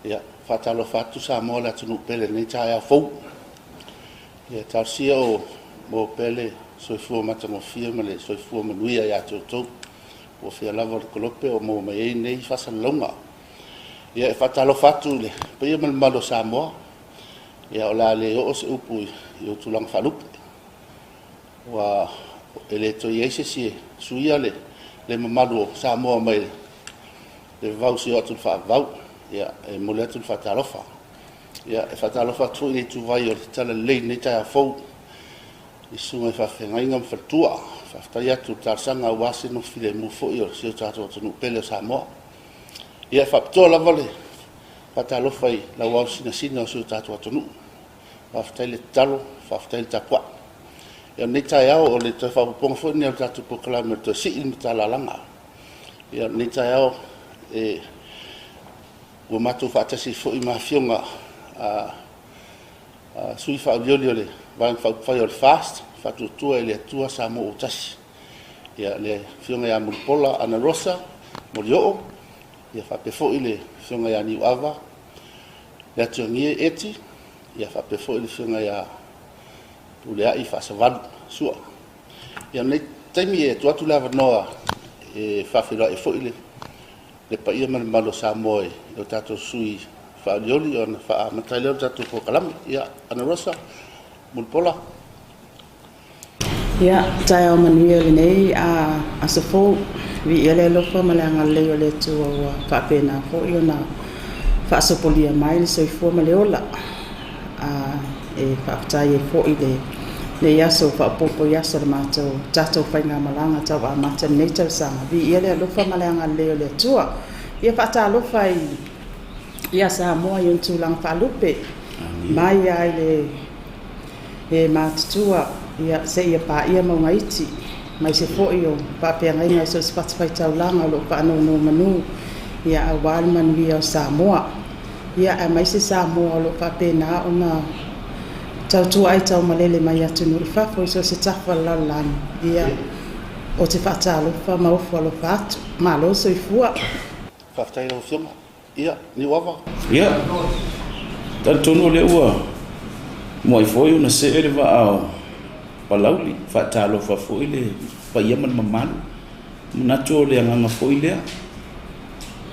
Ia, whatalo whatu Samoa la tunu pele nei tae a fau. Ia, tausia o mo pele soifua matangofia ma le soifua manuia ia tautou. O fia lava le kolope o mo mai nei whasalonga. Ia, e whatalo whatu le, pia malo Samoa. Ia, o la le o se upu i o tulang whalupe. Wa ele to yese si suia le mamalo Samoa mai le vau si atu fa vau ia e mole atu fa talofa ia e fa talofa tu i tu vai o tala lenei ta fo i sunga fa fenga ngam fa tua fa sta tu tarsanga wasi no file mu fo i si tato tu pele Samoa ia fa to la vale fa talofa i la wa sina si tato tu fa sta le talo fa sta le tapua ia nei tai au o le te whapupong fo ni au tatu Polokalame Toe Si'i Le Matalalaga. Ia nei tai au e ua matu faatasia fo i mafionga sui whaolioli o le vang upufai o le fast whatutua e le atua Samata-Uta. Ia le fionga ia Molio'o ana rosa Molio'o ia whape fo i le fionga ia Niuava Niuava Eti ia whape fo i le fionga ia ulea i whasavalu sua. Ia nei taimi e tuatu lava noa e whawhira e fwile le pa ia malo Samoa e o tatou sui whaolioli o na whaamatai leo tatou Polokalame ia ana rosa mulpola. Ia tai au manuia lenei a sofo vi ele lofa malanga leo le tu o whapena fo i ona whaasopolia mai le soifua Malaeolevavau e whaapatai e fo i le iaso whaapopo iaso le mātou tatou Faiga Malo tau a mata nei tau sanga vi ia le alofa maleanga leo le tua ia whaata alofa ia Samoa i untulang whaalupe mai ai le mātutua ia se ia pā ia maunga iti mai se fo i o pāpeanga inga so spatwhai taulanga lo whaano no manu ia a wāli manu ia o Samoa ia a mai se Samoa lo whapena o na tautua ai tau malele mai atu nuri whafo i so se tawha lalani ia o te whata alofa maufu alofa atu malo soifua Whaftai rau fionga ia Niuava ia tantonu le ua moi foi una se ele va ao palauli whata alofa fo i le paia man mamalu munato le anganga fo i lea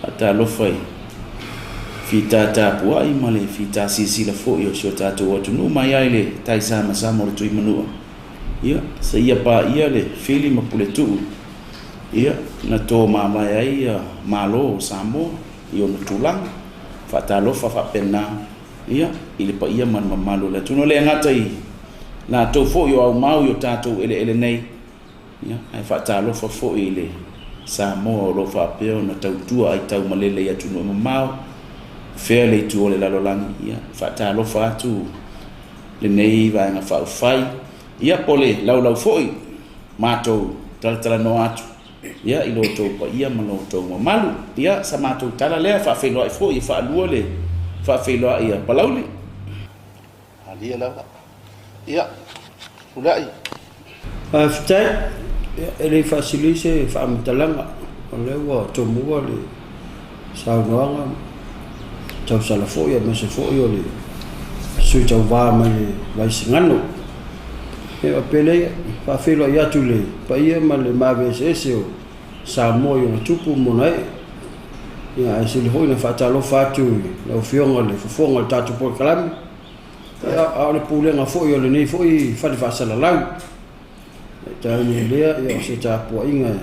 ata alofa i fita tapua i male fita sisila fo i o sio tatou atu nu mai ai le tai sama le tui manua ia sa ia pa ia le fili ma pule tu ia na to mai ai malo Samoa i o tulang fatalofa fa pena ia i le pa ia man mamalu le tuno le ngata i na to fo i o au mau i o tatou ele nei ia ai fatalofa fo i le Samoa lo fa peo na tautua ai tau malele ia tuno mamau fairly tu ole lalolangi ia faatalofa atu lenei vaega faufai ia pole laulau fo'i matou talanoaina atu ia i lotou paia ma lotou mamalu ia sa matou tala lea faafeiloa'i fo'i faalua le faafeiloa'i ia palauli alia lava ia ula'i aftai ele fesili se faamatalaga o le ua tomua le saunoaga tau sala foi a mese foi o le sui tau vā mai le vaisingano e a pele fa felo ia tu le pa ia ma le mavesese o Samoa i ona tupu monai ia e sili hoi na faatalofa atu le ofioga le Fofoga le tatou Polokalame ia o le pulega foi o lenei foi fale faasalalau e taimi lea ia o se tapuaʻiga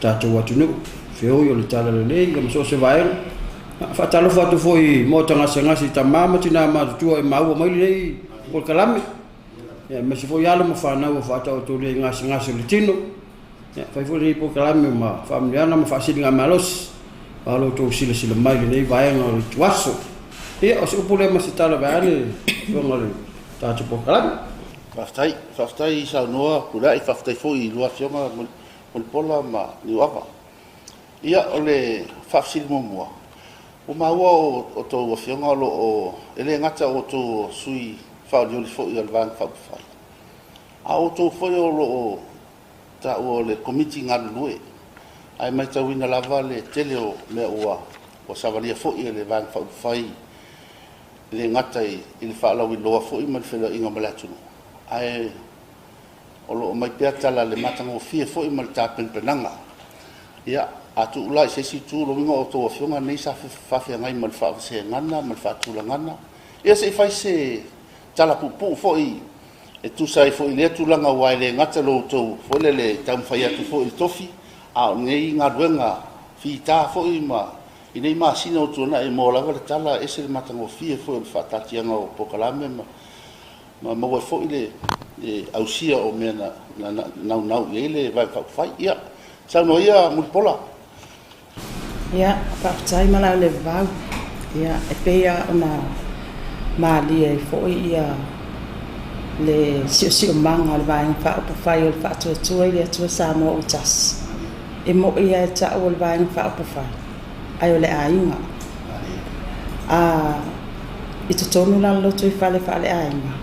tatou atunuu feoi o le tala lenei ia ma so se vaega faatalofa atu foi mo tagasagasi tamama tina matutua e maua mai lenei Polokalame ia ma se foi alo ma fanau faataʻotolia i gasigasi o le tino ia fai foi lenei Polokalame ma faamiliana ma faasiliga malosi alotou silasila mai lenei vaega o le tuaso ia o se upu lea ma se tala vaeane fioga le tatou Polokalame whaftai i saunoa kula'i whaftai fo i lua fionga Molio'o ma Niuava ia o le whafsili mumua o maua o tō fionga o ele ngata o tō sui whaolioli fo i alvang upufai a o tō foi o ta o le komiti ngalulue ai mai tawina lava le tele o mea ua o savalia fo'i le vang upufai le ngata i le whaalau loa fo'i ma le whela inga malatunu. Ai o lo mai pia tala le matango fia fo'i ma le tāpenpenanga. Ia, atu ulai se si tū lo minga o tō whionga nei sa whawhia ngai ma le whaafase ngana, ma le whaatula ngana. Ia se whai se tala pupu fo'i e tu sai fo'i le tulanga wai le ngata lo tō fo'i le taumwhai atu fo'i tofi. A nei ngā ruenga whita fo'i ma i nei masina o tūna e mō lawa le tala e se le matango fia fo'i le whaatatianga o Polokalame ma maua fo'i le ausia o mea nau i le vai whai. Ia, sauno ia mulpola. Ia, whaapatai Malaeolevavau. Ia, e pea ona maalia e fo'i ia le sio manga le vai upufai o le whaatuatua i le atua Samata-Uta. E mo ia e ta o le vai upufai. Ai o le ainga. I te tonu la loto i whale ainga.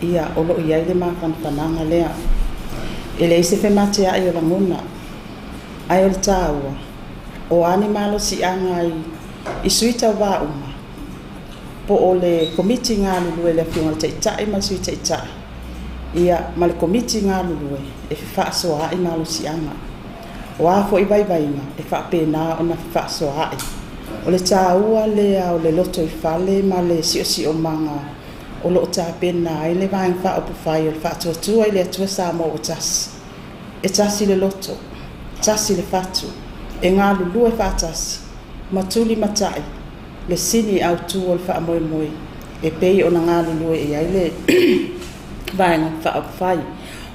Ia o lo ia i le mawhanwhananga lea. E le ise whematea ai o la nguna. Ai o le taua. O ane malo si anga i suita wa uma. Po o le komiti ngā lulu e le whiunga le teitai ma suita itai. Ia ma le komiti ngā lulu e whaasoa ai malo si anga. O afo i vaivainga e whaapena o na whaasoa ai. O le taua lea o le loto i whale ma le sio manga. O lo ta pena ai le vai upufai o le whaatuatua i le atua Samata-Uta. E tasi le loto, tasi le whatu. E ngā lulu e whaatasi, matuli matai, le sini au tu o le whaamoemoe, e pei o na ngā lulu e ai le vaenga upufai.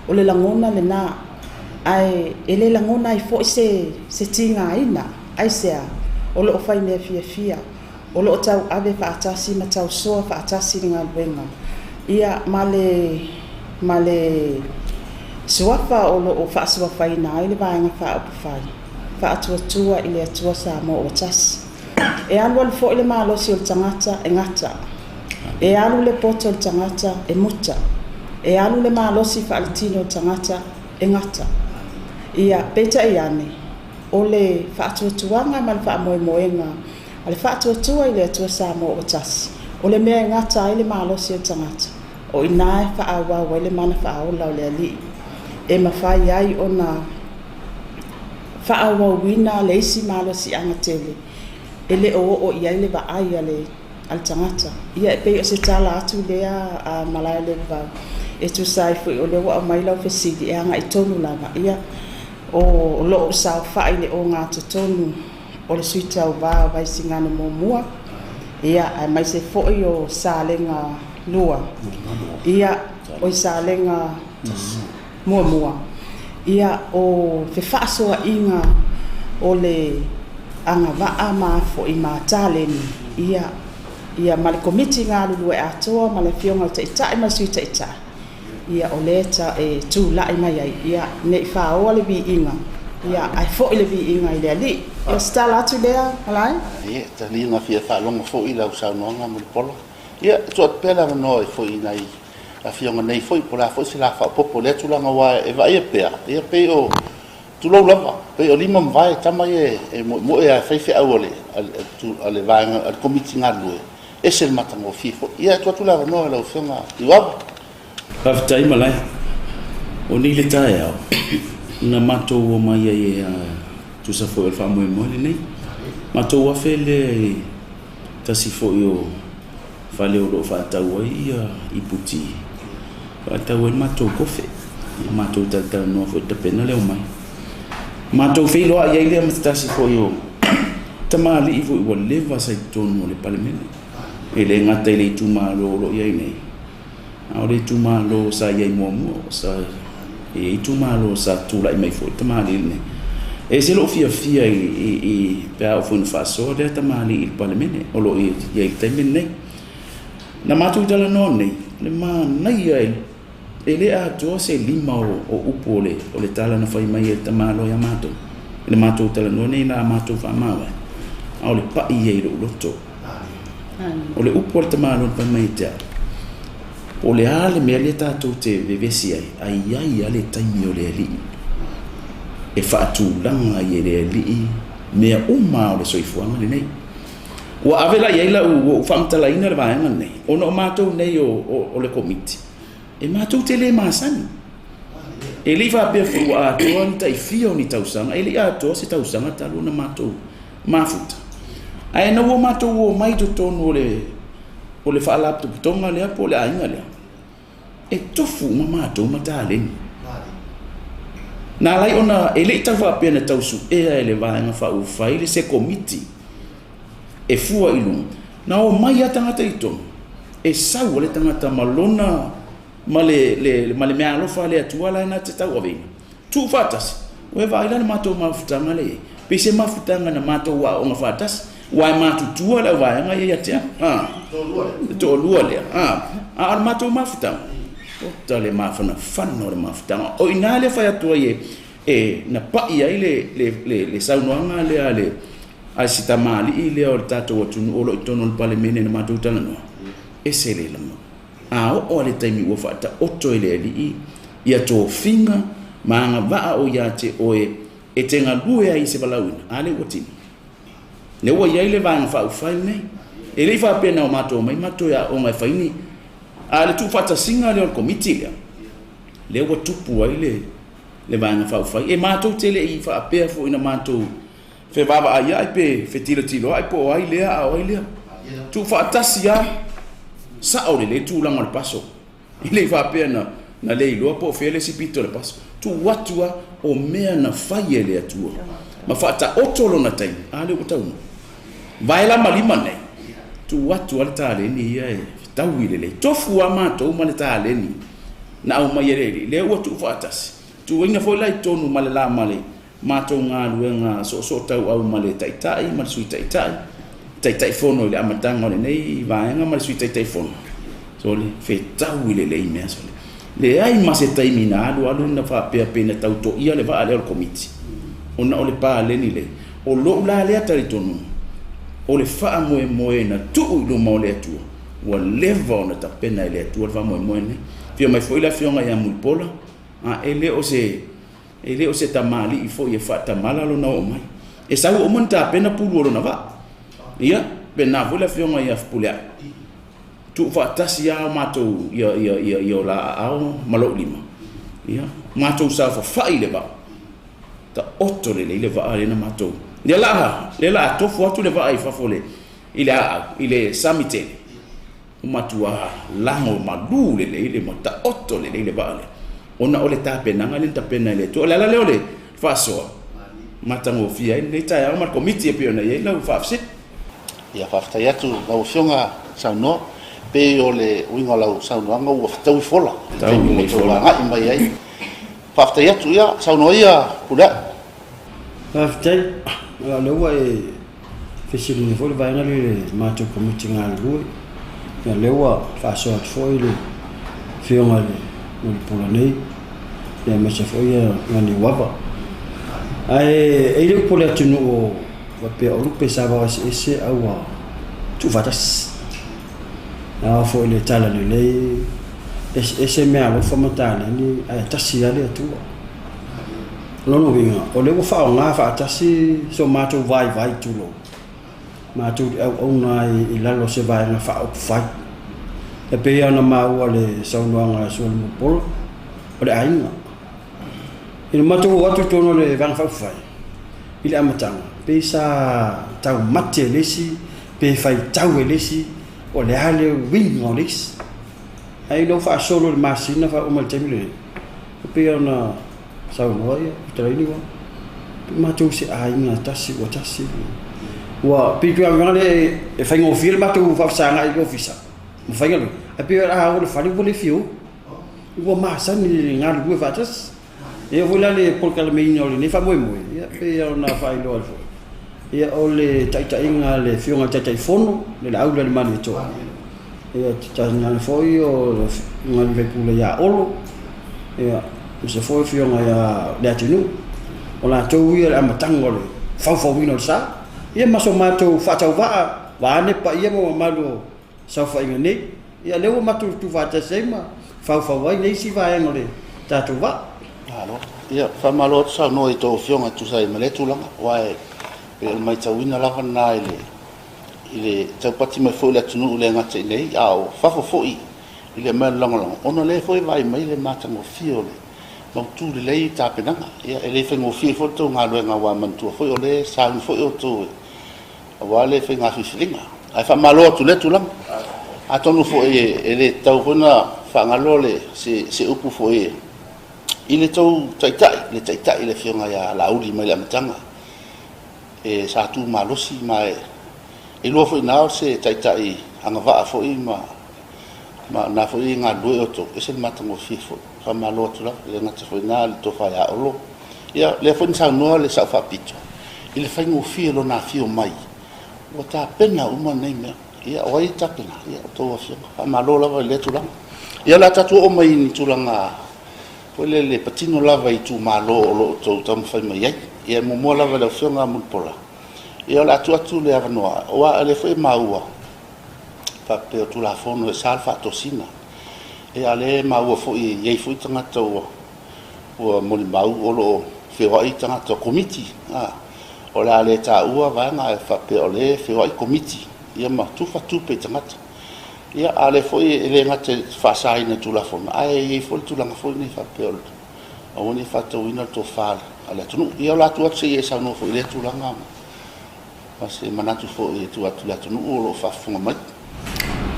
O le langona le nā, ai e le langona i fo se tinga ina, ai sea, o lo whai mea fia, o lo tau ave faatasi ma tau soa faatasi ni ngā luenga. Ia ma le suafa o lo o faasuafai nā i le vaenga upufai. Faatuatua i le atua Samata-Uta. E alu le fo i le malosi o le tangata e ngata. E alu le poto o le tangata e muta. E alu le malosi faaletino o le tangata e ngata. Ia peta i ane o le faatuatuanga ma le faamoemoenga a le faatuatua i le atua Samata-Uta. O le mea ngata i le malosi o le tangata. O ina e faaawawa i le mana faaola o le alii. E mawhai ai o na whaawawina le isi malosi anga tele. E le o iai le vaai al tangata. Ia e pei o se tala atu lea a Malaeolevavau. E tu sai fui o lewa o mailau fesili e anga i tonu lava. Ia o loo sao whai le o ngā tonu o le suita o vā vai singana mō mua. Ia ai mai se foi o salenga lua. Ia o i salenga mua. Ia o fe whaasoa inga o le anga waa maa fo i maa tāleni. Ia ma le komiti ngā lulu e atoa, ma le whionga te itai ma sui te itai. Ia o leta e tū lai mai ai. Ia ne i whaoa le vi inga. Ia ai fo i le vi inga i le ali. Ia stala atu lea, alai? Ia, ta li nga fia whaalonga fo i lau saunoanga mo le polo. Ia, tuat pēla no e fo i nei. La whionga nei foi po la foi se la whaapopo le tulanga wa e vai e pēa. Ia pei o tulau lava. Pei o lima mwai tamai e mo e a whaiwhi au ale vaenga al komiti ngā lue. E se le matango fifo. Ia tuatu lava no e lau whionga Niuava. Whawhitai malai. O ni le tae au. Na matou o mai e tu sa foi el famoe mo nei. Matou a fele tasi foi o fale o lo faataua i puti. Faataua i matou kofe. Matou talanoa foi tapena leo mai. Matou feilo a iai lea matasi foi o tamali i foi ua leva sai tonu o le palemene. E le ngata i le itumalo lo iai nei. A o le itumalo sa iai mua sa e itumalo sa tula i mai foi tamali nei. E se lo fia i pea o funu faso le tamali i palemene o lo iai taimene nei. Na matou talanoa nei, le manai ai, e le atua se lima o upo o le talana fai mai e tamalo ia matou. Le matou talanoa nei na matou whaamawa. A o le pai ei lo loto. O le upo le tamalo fai mai tea. O le ale mea le tatou te vevesi ai ale taimi o le ali. E whaatulanga i e le ali, mea uma o le soifuaga lenei. ua avela iai la ua faamatalaina le vaega nei ona o matou nei o le komiti e matou tele masani e lei faapea foi ua atoa ni taifia o ni tausaga e lei atoa se tausaga taluna matou mafuta ae na ua matou o mai totonu o le faalapitoputoga lea po o le aiga lea e tofu ma matou mataleni na lai ona e lei tau faapea na tausuʻea e le vaega faupufai le se komiti e fua i luga na o mai a tagata itonu e sau le tagata malona ma le mea alofa le atua laina te tau aveina tu faatasi ue vaila na matou mafutaga le pe se mafutaga na matou aʻoga faatasi ua e matutua le au vaega ia tea toʻalua lea a le matou mafutaga o tale mafanafana o le mafutaga o ina le fai atua ie e na paʻi ai le saunoaga lea le ai si tamāliʻi lea o le tatou atunu o loo itono o le palemene na matou talanoa e se le lama a o ale taimi ua faataoto e le alii ia tofiga ma agavaa o iā te oe e te galue ai se valauina a le ua tino le ua iai le vaega faaufai nei e lei faapea na o matou mai matou e aʻoga e faini a le tuufaatasiga lea o le komiti lea le ua tupu ai le vaega faaufai e matou teleʻi faapea foʻi na matou fe vava ai ai pe fe tilo ai po ai lea au ai lea tu faatasi a sa o le tu langa le paso ile fa pena na le lo po fe le sipito le paso tu watua o mea na fai le atua ma fata otolo na tai ale o tau vai la malima nei tu watua le tale ni ia tau ile le tofu ama to ma le tale ni na o mai le o tu faatasi tu ina fo lai tonu ma le la male matou galuega so tau au ma le taitai ma le sui taitai fono i le amataga o lenei vaega ma le sui taitai fono so le fetau i lelei mea so leai ma se taimi na alualu na faapea pena tautoʻia le vaa lea o le komiti ona o le paleni le o loʻu la lea talitonu o le faamoemoe na tuu i luma o le atua ua leva ona tapena i le atua le faamoemoe nei fia mai foʻi le afioga iā mulipola e lē o se tamaliʻi foʻi e faatamala lona o mai e sau o mani tapena pulu o lona vaa ia pena foi le afioga ia fepuleaʻi tuufaatasi ia o matou ia o la aao ma loʻu lima ia matou sa fafaʻi le vaa taoto lelei le vaa lena matou le la atofu atu le vaa i fafole i le aau i le samitele o matua lago malu lelei le ma taoto lelei le vaa le ona o le tapenaga le tapena i le atua o le ala lea o le faasoa matagofia ai nei taeaga ma le komiti e pe ona iai lau faafeseti ia faafetai atu lau fioga saunoa pe o le uiga o lau saunoaga ua fatau i fola agaʻi mai ai faafetai atu ia saunoa ia puleaʻi faafetai le ua e fesilini foi le vaega le matou komiti galulue ia le ua faasoa atu foi le fioga le Molio'o nei ia mese foi ia Niuava ae e le upole atunu o pe o lupe sava ese au tu vatas na foi le tala lenei ese mea lo famatana ni ai tasi ale tu lono vinga o le fa nga fa tasi so matou vai tu lo matou au na i lalo se vai na fa upufai e pe ana mau le saunoanga so le polo o le ainga il matou watu tono le van fa upufai ile amatanga pe sa tau mate lesi pe fai tau lesi o le ale wing o lesi ai no fa solo le masina fa o mal temile pe ona saunoia treini wa matou se ainga tasi o tasi wa pe tu avale e fai ngo fil matou fa sanga i ofisa mo fai ngalo e pe a o le fali bo le fio wa masa ni ngal bu fatas e vola le Polokalame o le ne fa mo ia pe ona fai lo alfo ia o le taitainga le fionga taitai fono le aula le mani to ia tanga foi o ngal vekula ya olo ia se foi fionga ya le atinu ona to ia amatanga le fa wino sa ia maso mato fatau va ne pa ia mo malo sa fa ngene ia le mato tu vata sema fa vai nei si va ngole tatu va alo ia fa malo sa no i to fionga tu sai male tu langa wae pe mai tawina lava na ile taupati mai foi le tunu le ngata nei au fafo foi ile mai longo ono le foi vai mai le mata mo fio le mau tu le ta penanga ia ele fe mo fio foto nga lo nga wa man tu foi ole sa foi o tu wa le fe nga fisilinga ai fa malo tu le tulang atonu foi ele tau kona fa ngalo le se upu foi ile tau tai le fio nga ya la uli mai la matanga e sa tu malosi mai e lo foi na se tai anga va foi ma na foi nga do o to ese mata mo fifo fa malo to la le ngata foi na le to fa ya olo ya le foi sa no le sa fa pito ile fa ngo fi lo na fio mai o ta pena uma nei me ya o ai ta pena ya to fa malo la le to la ya la tatu o mai ni to la nga foi le patino la vai tu malo lo to tam fa mai ya mo mo la va fio nga mo pola ia la tu le avanoa wa le foi maua fa pe tu la fono e salfa tosina e ale maua foi ye foi tanga to o Molio'o o lo fe wa tanga to committee o la le taua va nga fa pe o le fe wa committee ia ma tu fa tu pe tanga ia ale foi le ngate fa sai na tu la fono ai ye foi tu la foi ni fa pe o ni fa to ina to fa ala tu ia la tu se ye sa no foi le tu la nga se manatu fo e tu atu la tunu o fa funga mai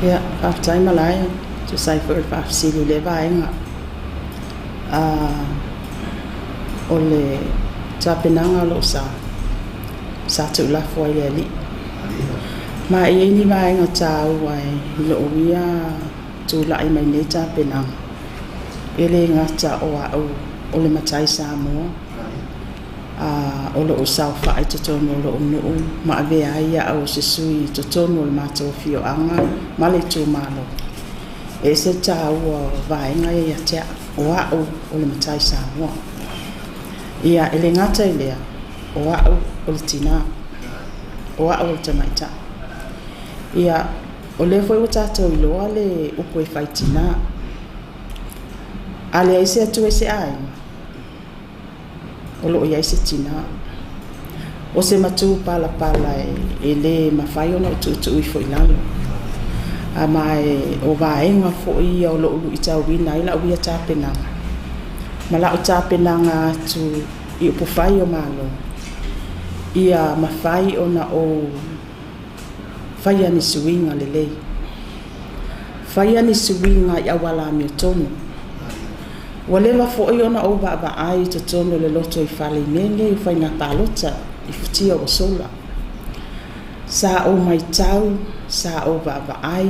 ya fa tai malai tu sai for fa fesili le vaega o le tapenanga lo sa tu la fo ile li ma e ni vaega tau ai lo ia tu la i mai ne tapenanga ele ngata o le matai Samoa o lo usau fa i totono lo no ma ve ai au se sui totono le mato fio anga male tu malo e se tau vai ngai ya tia o le matai Samoa ia ele ngata ile o le tina o le tamaita ia o le foi o tatou i loa le upufai tina ale ai se atu se ai o lo ia se tina o se matu pala e le mafai ona tu i foi lalo a mai o vaenga foi o lo i tau wina ila o ia tapenanga mala o tapenanga tu i upufai o malo ia mafai ona o faia ni suinga lelei faia ni suinga i awala mi tonu Walela fo ona o ba ai to tono le loto I fale nenge I faina palota I futia o sola sa o mai tau sa o ba ai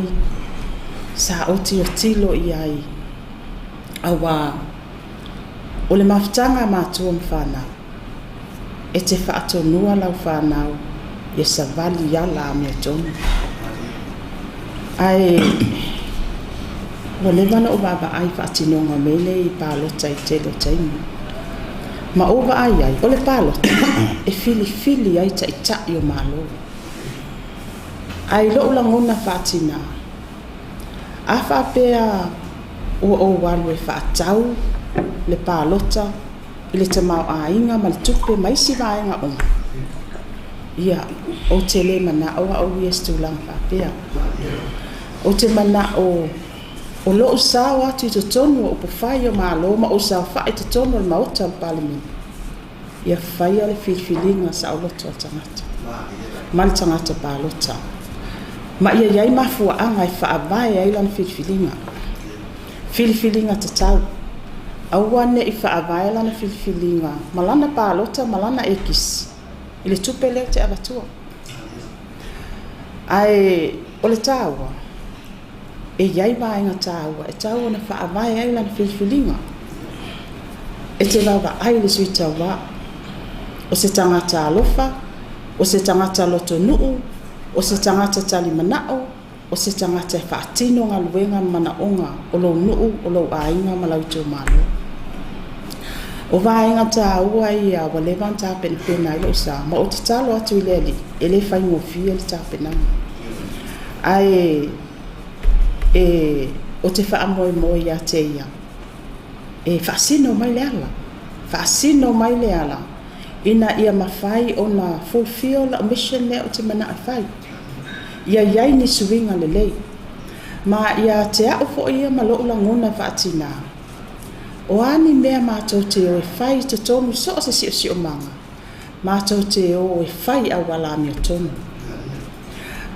sa o tilo I ai awa o le maftanga matua mfana e te whaatonua lau whanau e sa vali ya la me tonu ai Wale mana o baba ai whaatinonga mele I palota I tele taimi. Ma o ba ai o le palota e filifili ai ta ita I o malo. Ai lo langona whaatina. A whaapea o walu e whaatau le palota I le tamau a inga ma le tupe maisi vaenga o. Ia o tele mana o yes tulang whaapea. O te mana o lo usawa tu tono o upufai o malo ma usawa fa te tono ma ota parliament ia faia le filifiliga sa o loto tangata mal tangata palota ma ia yai mafua anga fa avai ai lan filifiliga tatau awane I fa avai lan filifiliga malana palota malana ekis ile tupele te abatua ai o le taua e yai vaenga taua e taua na whaavai ai lana filifiliga e te lawa ai le sui taua o se tangata alofa o se tangata loto nuu o se tangata tali manao o se tangata whaatino ngā luenga manaonga o lo nuu o lo ainga malauto malo o vaenga taua ia wale vanta penipena ilo sa ma o te talo atu ileli ele whaingo fia le tapenanga ai o te whaamoe ia te ia e whaasino mai le ala ina ia mawhai o na fulfill a mission le o te mana a whai ia iai ni suinga lelei ma ia te a'o fo ia malo langona faatina o ani mea mātou te o e whai te tonu so se si o manga mātou te o e whai au wala mi o tonu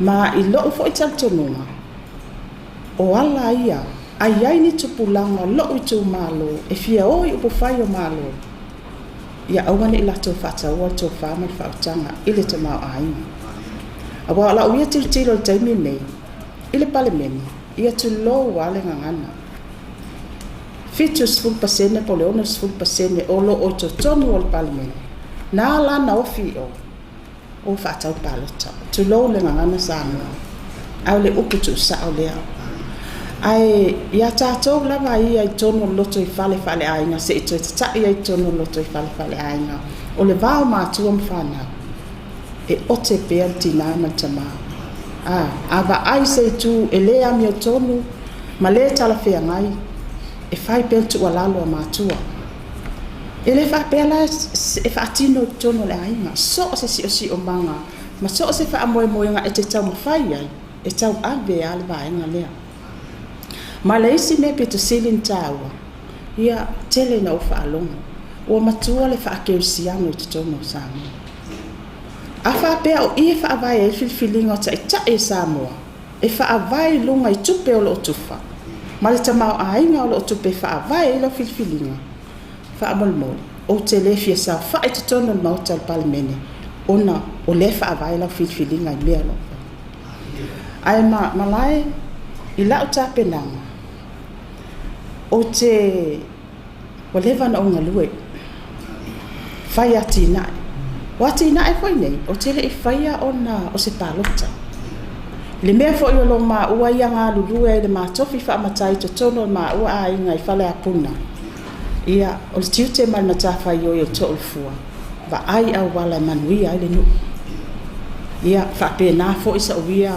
ma i loo fo i tal tonunga o ala ia ai ai ni tupulanga loo i tu malo e fia o i upufai o malo ia awane i lato whatau o tō whāmai whautanga i le tamau ainga awa ala uia tilo le taimi nei i le pale meni ia tu lo wale ngangana Fitus full pasene Molio'o full pasene o lo o tonu o le pale meni na lana o fi o faigapalota tu lo le ngangana Samoa au le upu tu sao lea ai ia tatou lava ia i tonu loto i fale ainga se i toi tatai ia i tonu loto i fale ainga o le vao mātua mwhana e ote pea tina na tamau ava ai se tu e lea mi o tonu ma le tala whea ngai e whai pea tu alalo a mātua e le wha pea la e wha atino i tonu le ainga so se si o manga ma so se wha amoe moenga e te tau mawhai ai e tau ave a le vaenga lea ma le isi me Peterson taua ia tele na o whaalonga o matua le whaakeusiano i te tono Samoa a whapea o i whaavai e filifiliga o taʻitaʻi Samoa e whaavai lunga i tupe o loo tufa ma le tamau ainga o loo tupe whaavai i lau filifiliga whaamolmoli o te le fia sa whae te tono le mauta le palemene ona o le whaavai i lau filifiliga i mea lo ai malae i lau tapenanga o te waleva na onga lue whai a tīnai wa tīnai whai nei o te le i whaia o se palota le mea fo i o lo maa ua ia ngā lulue le maa tofi wha amatai to tono le maa ua a inga i Fala a puna ia o le tiute mai na ta whai o i o to ulfua va ai au wala manuia i le nu ia whape nā fo i sa uia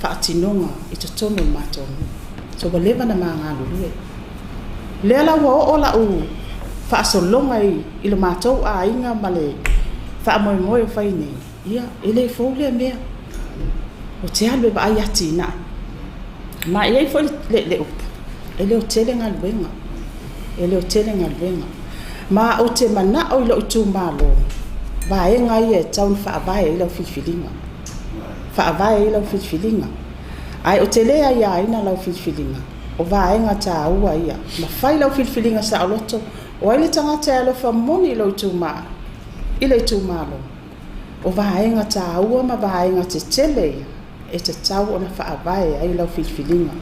whaatinonga i to tono le maa tonu so waleva na maa ngā lulue le la wo o la u fa so longa i le matou a inga male fa mo mo fa ine ia ele fo le me o te albe ba ia tina ma ia fo le up ele o tele ngal venga ma o te mana o lo tu malo va e ngai e tau fa va e lo filifiliga ai o tele ia ina lo filifiliga o vaenga taua ia ma fai lau filifiliga sa aloto o ai le tangata e alofa moni i le tu malo o vaenga taua ma vaenga te tele e te tau ona whaavae ai lau filifiliga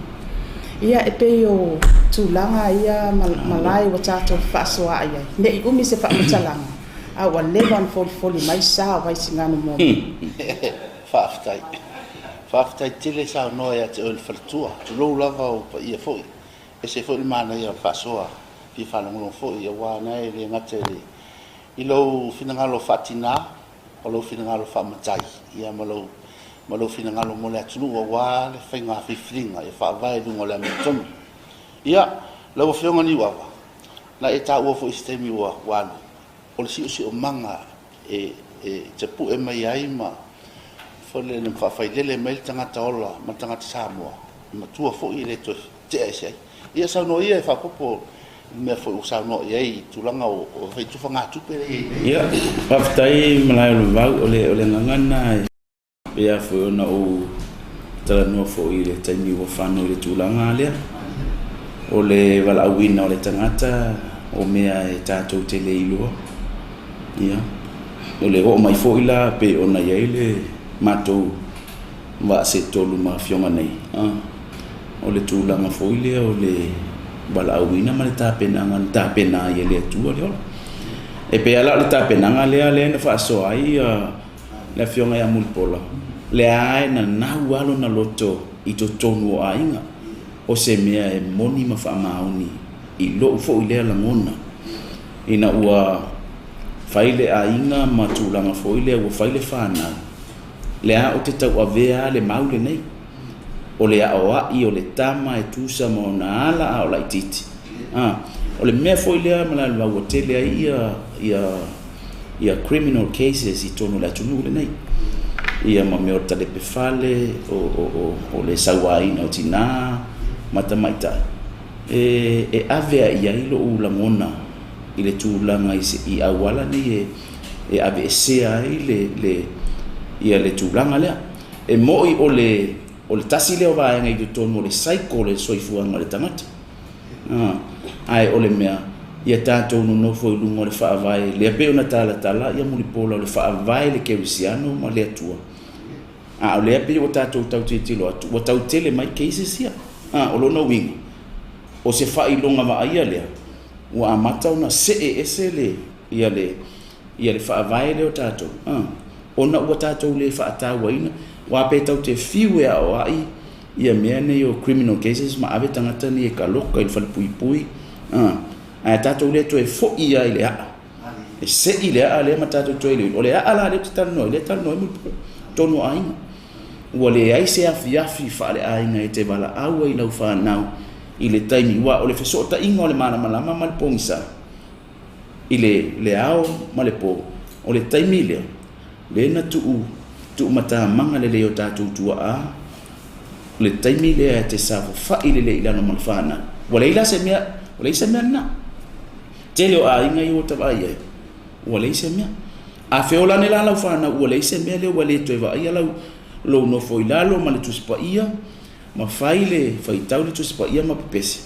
ia e pe o tūlanga ia malai wa tātou whaasoa ai ne i umi se whaamatalaga a wa levan foli mai sa vai singano mo Whaafitai tele sa noa ia te oil whalatua. Tu lou lava o pa ia foi. E se foi mana ia whaasoa. Pi whanangolo foi ia wana e le ngate le. I lou finangalo whaatina. O lou finangalo whaamatai. Ia ma lou finangalo mo le atunu o wā le whainga whiwhiringa. Ia whaavai lungo le amitonu. Ia lau whionga Niuava. Na e tā ua foi stemi ua wālu. O le si o manga e te pu e mai ai ma fole le failele mai tangata ola ma tangata Samoa ma tua fo i le to te ai ia sa no ia fa popo me fo sa no ia i tulanga o fai tu fanga tu pe ia paftai Malaeolevavau ole ngangana ia fo na o talanoa fo i le tani o fano le tulanga le o le wala wina o le tangata o mea e tatou tele ilua ia o le o mai fo ila pe ona ia le matou va se tolu ma fionga nei o le tūlanga foile o le bala awina ma le tāpena ia le tua le ola e pe ala le tāpenanga le na whaaso ai le fionga ia mulpola le ae na nau alo na loto i to tonu o ainga o se mea e moni ma whaamaoni i lo ufo i lea langona ina ua whaile ainga ma tūlanga foile ua whaile whanau le a o te tau avea le maule nei o le a o ai o le tama e tusa mo na ala a o lai titi o le mea foi lea Malaeolevavau o tele ai ia criminal cases i tono le atunu le nei ia ma me o tale pefale o le sauaina o tina matamaita e avea ia ilo ulangona i le tūlanga i awala ni e ave sea i le ia le tūlanga lea e moi o le tasi leo vaenga i tonu o le saiko le soifuaga le tangata ai o le mea ia tātou no foi lungo le whaavai le pe ona tala ia mulipola le whaavai le kerisiano ma le atua o le pe o tātou tau titilo atu o tau tele mai cases ia o lona wingo o se whailonga ma ia lea ua amata ona ese le ia le whaavai le o tātou ona ua tātou le whaatauaina wa pe tau te fiu ea o ai ia mea nei o criminal cases ma ave tangata ni e kaloka i le whalipui ai tātou le toe fo'i ai le a e se i le a le ma tātou toe le o le a la le te talanoa le talanoa mu tono ainga ua le ai se afi whaale ainga e te wala aua i lau whanau i le taimi ua o le fesota inga o le mana malama ma le pongisa i le ao ma le po o le taimi lea le na tu mata manga le leo tātou tua a le taimi lea te safo whai le ilano malwhana wale ila se mea na tele o a inga i o tawai e wale se mea a feola ne la lau whana wale se mea leo wale toi wa ia lau lo no foi lalo ma le tuspa ia ma whai le whai tau le tuspa ia ma pipese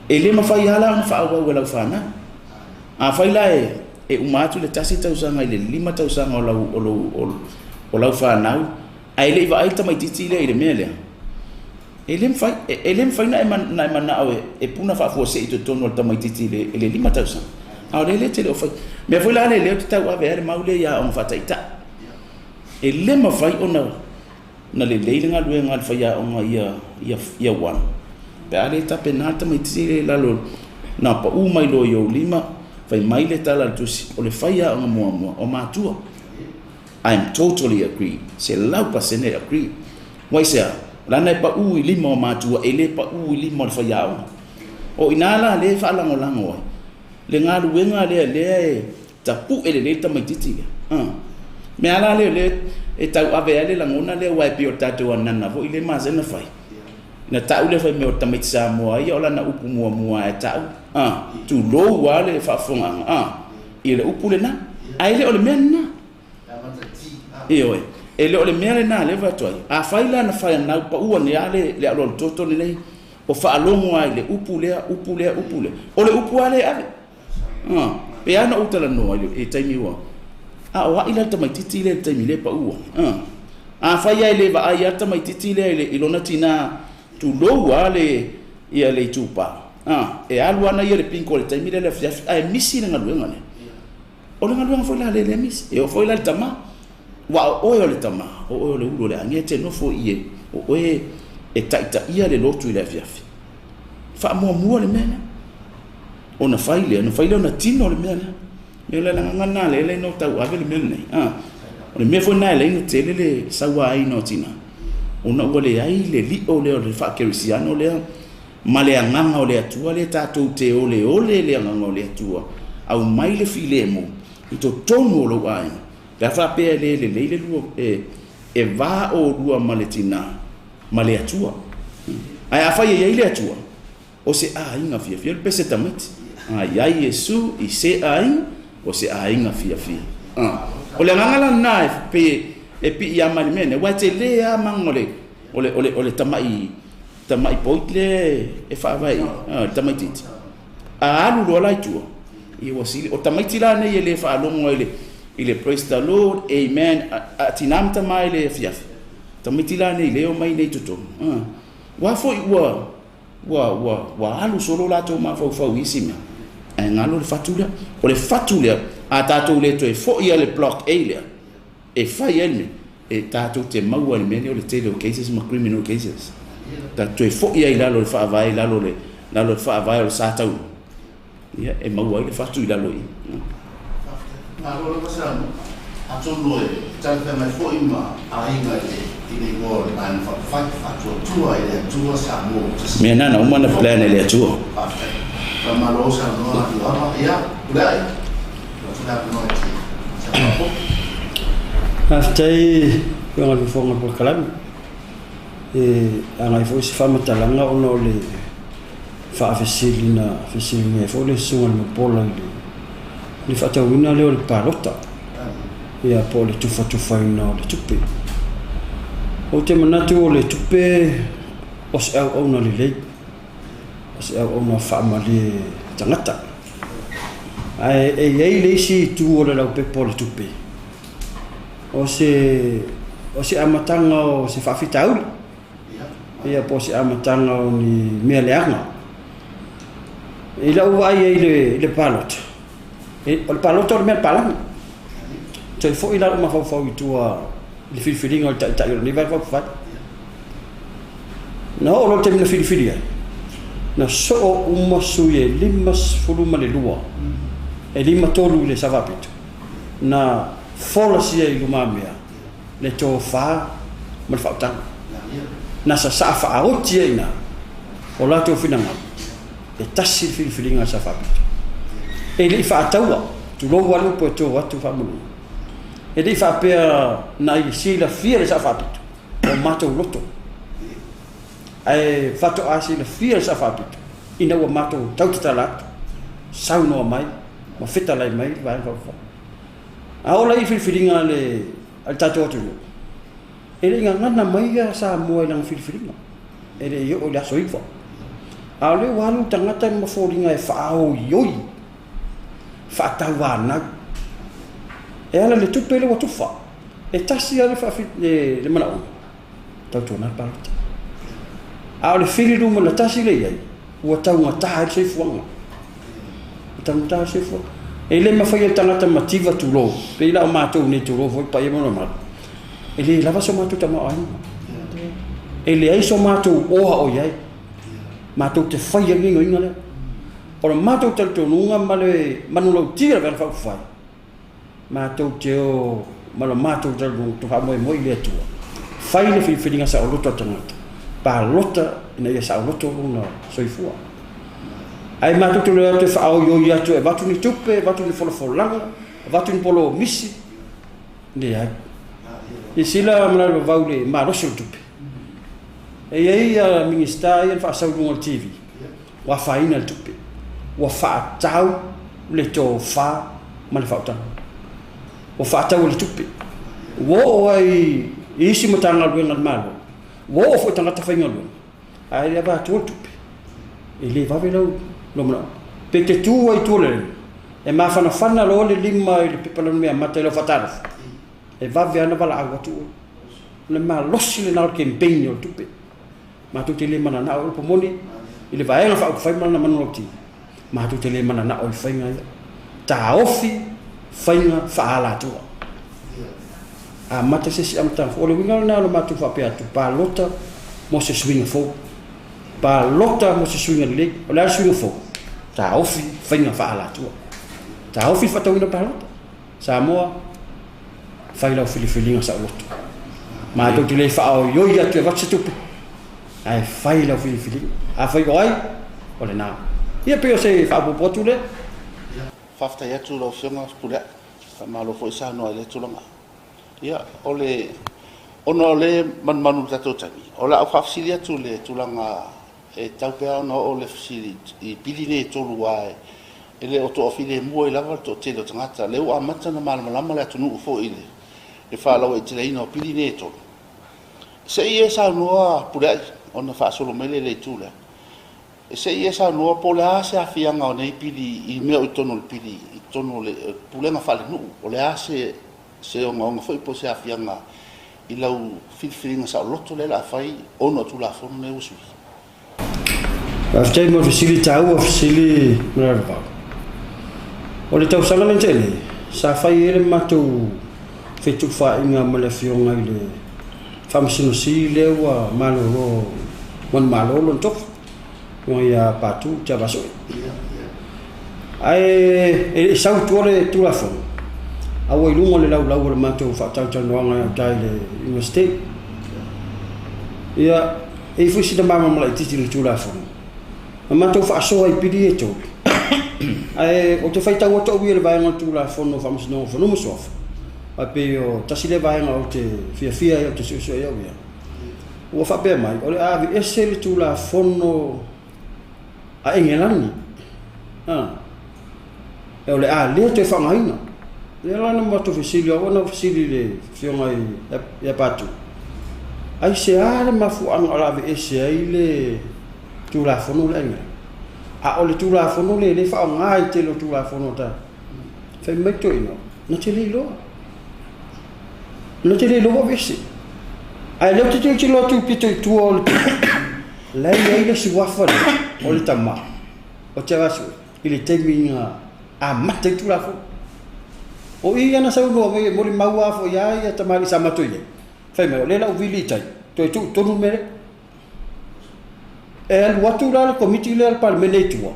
e le ma whai ala na whaawa ua lau whana a whai la e umatu le tasi tausanga i le 5 tausanga o lau whanau ai le iwa ai tamaititi le i le mea lea e le mwhai na e mana au e puna whaafua se i to tono o tamaititi le 5 tausanga au le te leo whai mea whai la le leo te tau ave ere maule ia on whataita e le ma whai o na le leiringa luenga le whai a onga ia wan pe ale tape na tamaititi le lalo na pa umai lo yo 5 fai mai le tala tusi o le whai a onga mua o mātua I'm totally agree. Se lau pasene agree. Wai sea, lana e pa ui 5 o mātua e le pa ui 5 o le whaiao. O inala le whaalangolango ai. Le ngā ruenga le e tapu e le tamaititi le. Me ala le e tau ave ale langona le wai pio tātou anana vo i le mazena whai. Na tau le whai me o tamaiti Samoa ia o lana upu mua e tau. Tu lou wa le whaafonga. I le upu le na. Ai le o le mea na. E le o le mea le nā le vatuai a whaila na whai anau pa ua ne ale le alo toto ni nei o whaalongo ai le upu lea o le upu ale ave pe ana utala noa e taimi ua o haila tamaititi le taimi le pa ua a whai ai le va ai a tamaititi le ilona tina tu lou ale ia le tupa e alu ana ia le pinko le taimi le fiafi a e misi le ngaluenga le o le ngaluenga whaila le misi e o whaila le tama wa o le tama o le ulo le angete no fo ie o e taita ia le lotu le afiafi fa mua le mena ona faile ona tino le mena me le ngana le no tau ave le mena o le me fo na le no tele le sawa ai no tina ona o le ai le li o le fa kerisiano le ma le nganga o le atua le tatou te o le nganga o le atua au mai le filemo i to tono lo ai la fa pe le luo e va o lua maletina male atua ai a fa ye le atua o se a inga fia le pese tamati ai Yesu i se ai o se a inga fia o le ngala na pe e pi ya mali mene wa te le a mangole o le tamai poitle e fa vai tamai titi a alu lo la tua i wasili o tamai tila ne ye le fa longo ile praise the Lord amen atinamta mai le fiafi tamitila nei leo mai nei tuto wa fo wa alu solo la to ma fo isima e ngalo le fatula a tatou le to e fo ia le block area e fai elme e tatou te maua le mene o le tele cases ma criminal cases tatou e fo ia ila lo le fa vai la lo le fa vai o satau ia e maua le fatula lo i Kalau pasal atolo tal pe mai foi ma ainga i ngol an fa tua ile tua Samoa me nana uma na plan ile tua pa malo sa no ia ulai no Aftai yang Fofoga Polokalame angai foi se Samata-Tai ona o le fesili na fesili e foi le sunga le pola le faatauina le o le palota ia po le tufaina o le tupe o te manatu o le tupe o se au ona le lei o se au ona faamali tangata ai le si tu o le lau pe po le tupe o se amatanga o se faafitauli ia po se amatanga o ni mea leanga i lau ai le palota o le palota o le mea palanga toi fo i lau mafau i tua le filifiliga o le taʻitaʻi o lenei vaifai na o lo te mina filifili ai na so o uma sui e 5.2 e 5 i le savapitu na fola sia i lumamea le tō wha ma le whautanga na sa whaautia ina o la tō whinanga e tasi filifiliga sa whapitu e li whaataua tu lou alu po e tō watu whamunu e li whapea na i sila fia le sa whapitu o matou loto e whato a sila fia le sa whapitu ina ua matou tautatala saunoa mai ma whetalai mai vai whawha aola i filifiliga le tatou atu e le ngana mai ia Samoa i lang filifiliga e le o le aso iwa a le walu tangata ma foringa e whaao ioi whaatau anau e ala le tupe le watufa e tasi ale le Malaeolevavau tautona palota a le filiruma la tasi le iai ua taugata le soifuaga taugata le soifuaga e le mawhai tangata mativa tulo pe ila o mātou nei tulo foi pa ia mana mara e le lava so mātou tamau aina e le ai so mātou oha o iai mātou te whai angingo inga le o le mātou talitonunga ma le manulau tira vera whakufai mātou te o ma le mātou talitonunga tu hamoe moi le atua whai le filifiliga sa o loto tangata pa lota ina ia sa o loto luna soifua ai mātou te lea te whaau ioi atu e watu ni tupe, watu ni folafolaga, watu ni polo misi le ai i sila Malaeolevavau le maloso le tupe e iai a minista ia le whaasauruga le TV ua whaina le tupe ua whaatau le tō wha ma le whaotanga ua whaatau le tupe wo o ai isi matanga luenga le malo wo o fo tangata whainga luenga ai le watu le tupe e le vave lau lomna pe te tu ai tu le e ma fana lo le lima i le pepala mea mata lo fatara e vave ana vala agua tu le ma losi le nau campaign o tupe ma tu te le mana na o pomoni i le vaenga fa fai mana manu ti ma tu te le mana na o fainga ta ofi fainga fa ala tu a mata se si am tan o le winga na lo ma tu fa pe tu pa lota mo se swing fo pa lota mo se swing le o la swing fo ta ofi fainga fa ala tu ta ofi fa tau na pa Samoa fai la filifiliga sa loto ma to te le fa o yo ya te va se tu ai fai la filifiliga a fai oi o le na ia pe o se fa po tu le fafta ya tu lo fionga pula ma lo foi sa no le tu longa ia ole ono le manu tatou tani ola o fafsilia tu le tu longa e tau pe no o le fesili i piline tolu ai ele o to file mo e lava to te lo tangata le o amata na malama le tunu fo ile e Fala e te ino piline tolu se ia sa no pula ona fa solo mele le tula e se ia sa no pola se afia nga nei pili i me o tono le pili i tono le pula na fale no o le ase se o nga foi po se afia nga i lau filifiliga sa loto le la fai ono tu la fo ne usu after mo fesili taua fesili Malaeolevavau o le tausaga le tele sa fai ele matou fetufainga ma le fionga i le famasinosi le ua malolo mon malolo tof o ia patu te vaso ai e sau tole tu la fo a o ilungo le lau le matou faatautalanoaga tai le university ia e fusi da mama mala titi le tu la fo ma to fa so ai pidi e to ai o te faita o to wi le vai no tu la fo no famos no fo no so pe o tasile vaenga o te fia o te susu ia ia ua fape mai o le avi ese le tula fono a engelani e o le a lea te whangaina le lana mato fesili o na fesili le fionga ia patu ai se ale mafu anga o le avi ese ai le tula fono le engela a o le tula fono le whaongai te lo tula fono ta fai mai to ino na te le loa no te le loa vese ai leo te te lo tu pito tu o le le suafa o le tama o te vasu ile te minga a mate tu la fo o ia na sau no mo le maua fo ia tamari Samata-Uta fai mai le la vili tai to tu tonu mere e al watu la komiti le al parlamento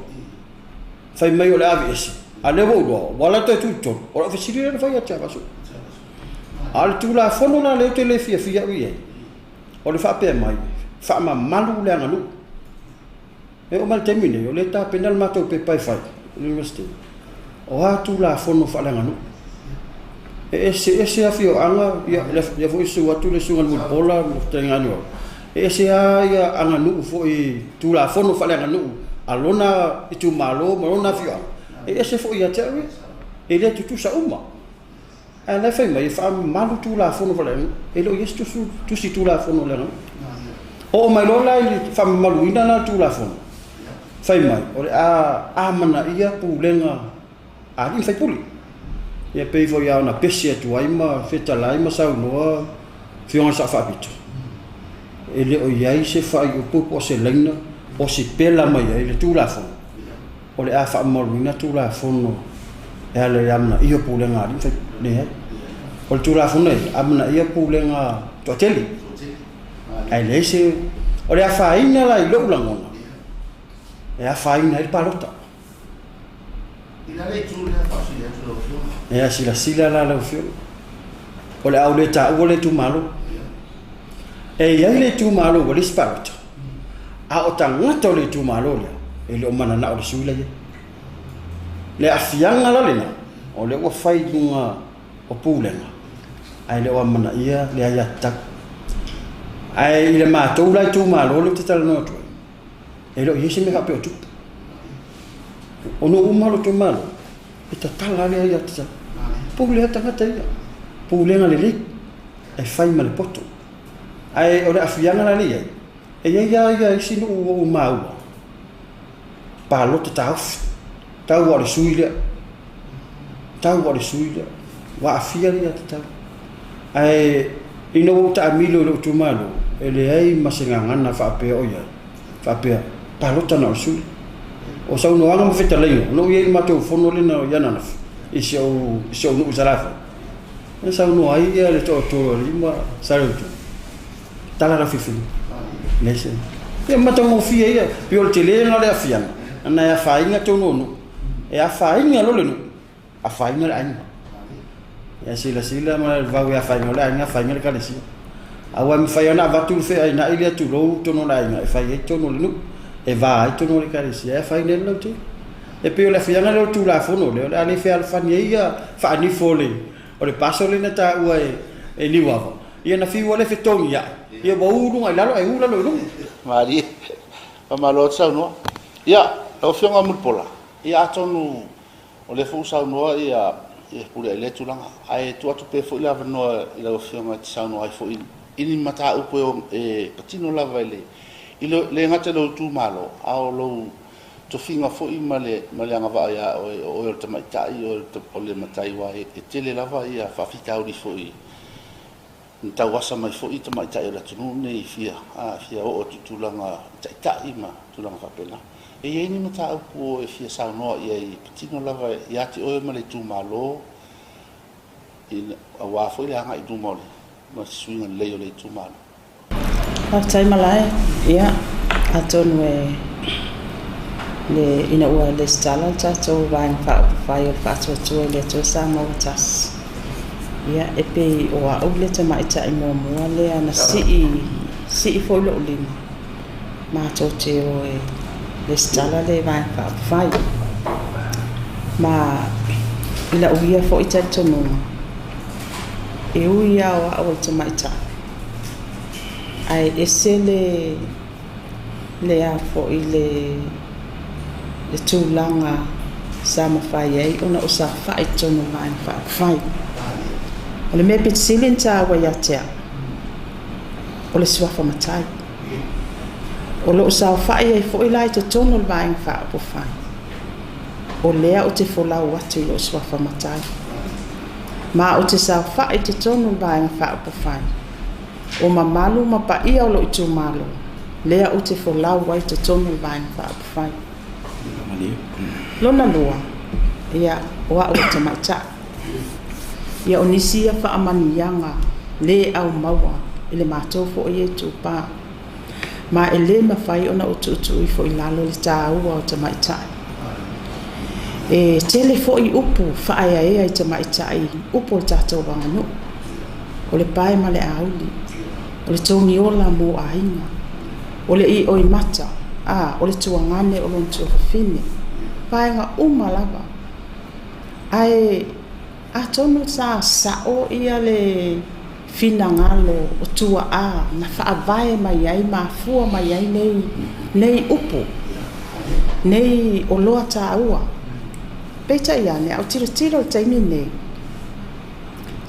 fai mai o le avs a le vo wala to tu o fesili le fai a te vasu al tu la fono na le te le fia wi o le fa pe mai fa ma malu le nganu e o mal termine o le ta penal matau pe pai fai university o atu la fono fa le nganu ese afio anga ya foi su atu le sunga mul pola te nganu ese ya anga nu foi tu la fono fa le nganu alona itu malo malona fio ese foi ya te ele tu sa uma ana fai mai fa malu tu la fono fa le e lo yestu tu si tu la fono le o mai lo la fa malu ina na tu la fono fai mai o a mana ia pulenga a ni fai puli ia pe fo ia na pesi tu ai ma feta lai ma sa no fiona sa fa pito ele o ia se fa i pupo se lenga o si pela mai ele tu la fono o le a fa malu ina tu la fono e ale amna ia pulenga ni fai ne o tu la fono amna ia pulenga to tele ai le se o le a fa ina la i lo langona e a faina il palota ina le tu le fa si lo fio e a sila la lo fio o le au le ta o le tu malo e ia le tu malo o le spalota a o tangata o le tu malo le e le o manana o le suila le afianga la lena o le o fai dunga o pulenga ai le o mana ia le ia tak ai le matou la tu malo le te talanoaina e lo yesi me hape o tu ono umalo tu malo e tala le ia tsa pule tanga tai pule ngale le e fai mal poto ai ora afianga la le e ia sino o mau palota tau wa suile wa afia le tata ai ino ta milo lo tu malo e le ai masenga na fa pe o ia fa pe palota na sul o sa no anga feta lei no ye matou fono le na yana na e se o no usarafa e sa no ai ya le to lima saluto tala la filifili nese e matou mo fia ia pio tele na le afia na ya fainga to no e a fainga lo le no a fainga le anga ya sila ma va ya fainga le anga fainga le kalesi awa mi fai ana vatu fe ai na ile tu lo to no lai na fai to no le e va ai to no le kalesi e fai ne lo ti e pe le fai ana lo tu la fono le ale fe al fani ia fa ni fole o le paso le na ta ua e Niuava ia na fi wale fe tongi ia ba uru ai lalo ai ula lo mari pa malo sa no ia o fionga mulpola ia tonu o le fu sa no ia e pule le tu langa ai tu atu pe fo la no ila o fionga sa no ai fo ini mataupu e patino lava ele ilo le ngata lo tu malo ao lo to finga fo I male anga va ia o te mai tai o le matai wa e tele lava ia fa fita uri fo I nta wasa mai fo I te mai tai la tunu nei fia o tu langa tai ma tu langa fa pena e ini mataupu e fia sa no ia I patino lava ia ti o male tu malo in a wa fo le anga I tu mole ma swinga leo le tu malo tai malai ia atonu e le ina ua le stala tatou vain fa upufai o faatasia le to Samata-Uta ia e pe o a le te mai tai mo le ana si fo lo lima ma to te o e le stala le vain fa upufai ma ila uia fo I tonu e ui au au te maita. Ai ese le a fo i le tūlanga sa mawhai ei, ona o sa whai tono mai whai. O le mea Peterson ta waiatea, o le soifuaga. O lo sa whai ei fo i lai te tono le mai upufai. O lea o te folau atu i lo soifuaga. Ma o te sa whai te tono le mai upufai. O mamalu mapaia o lo i tu malo. Lea o te folau wai te tono le mai upufai. Lona lua, ia oa o te maita. Ia o nisia wha amanianga, le au maua, ele mātou fo i e tūpā. Ma e le mawhai ona o tuutu i fo i lalo le taua o te maita. E tele fo i upu, whaaya ea i te maita i upu o tātou wanganu. O le pae ma le auli, o le tongi ola mo a inga, o le i oi mata, o le tuangane o lon tuafine. Paenga lava. Ai a tonu sa sao ia le finangalo o tua na whaavae mai ai mafua mai ai nei upu. Nei o loa taua. Peita ia ne au tiro o taimi nei.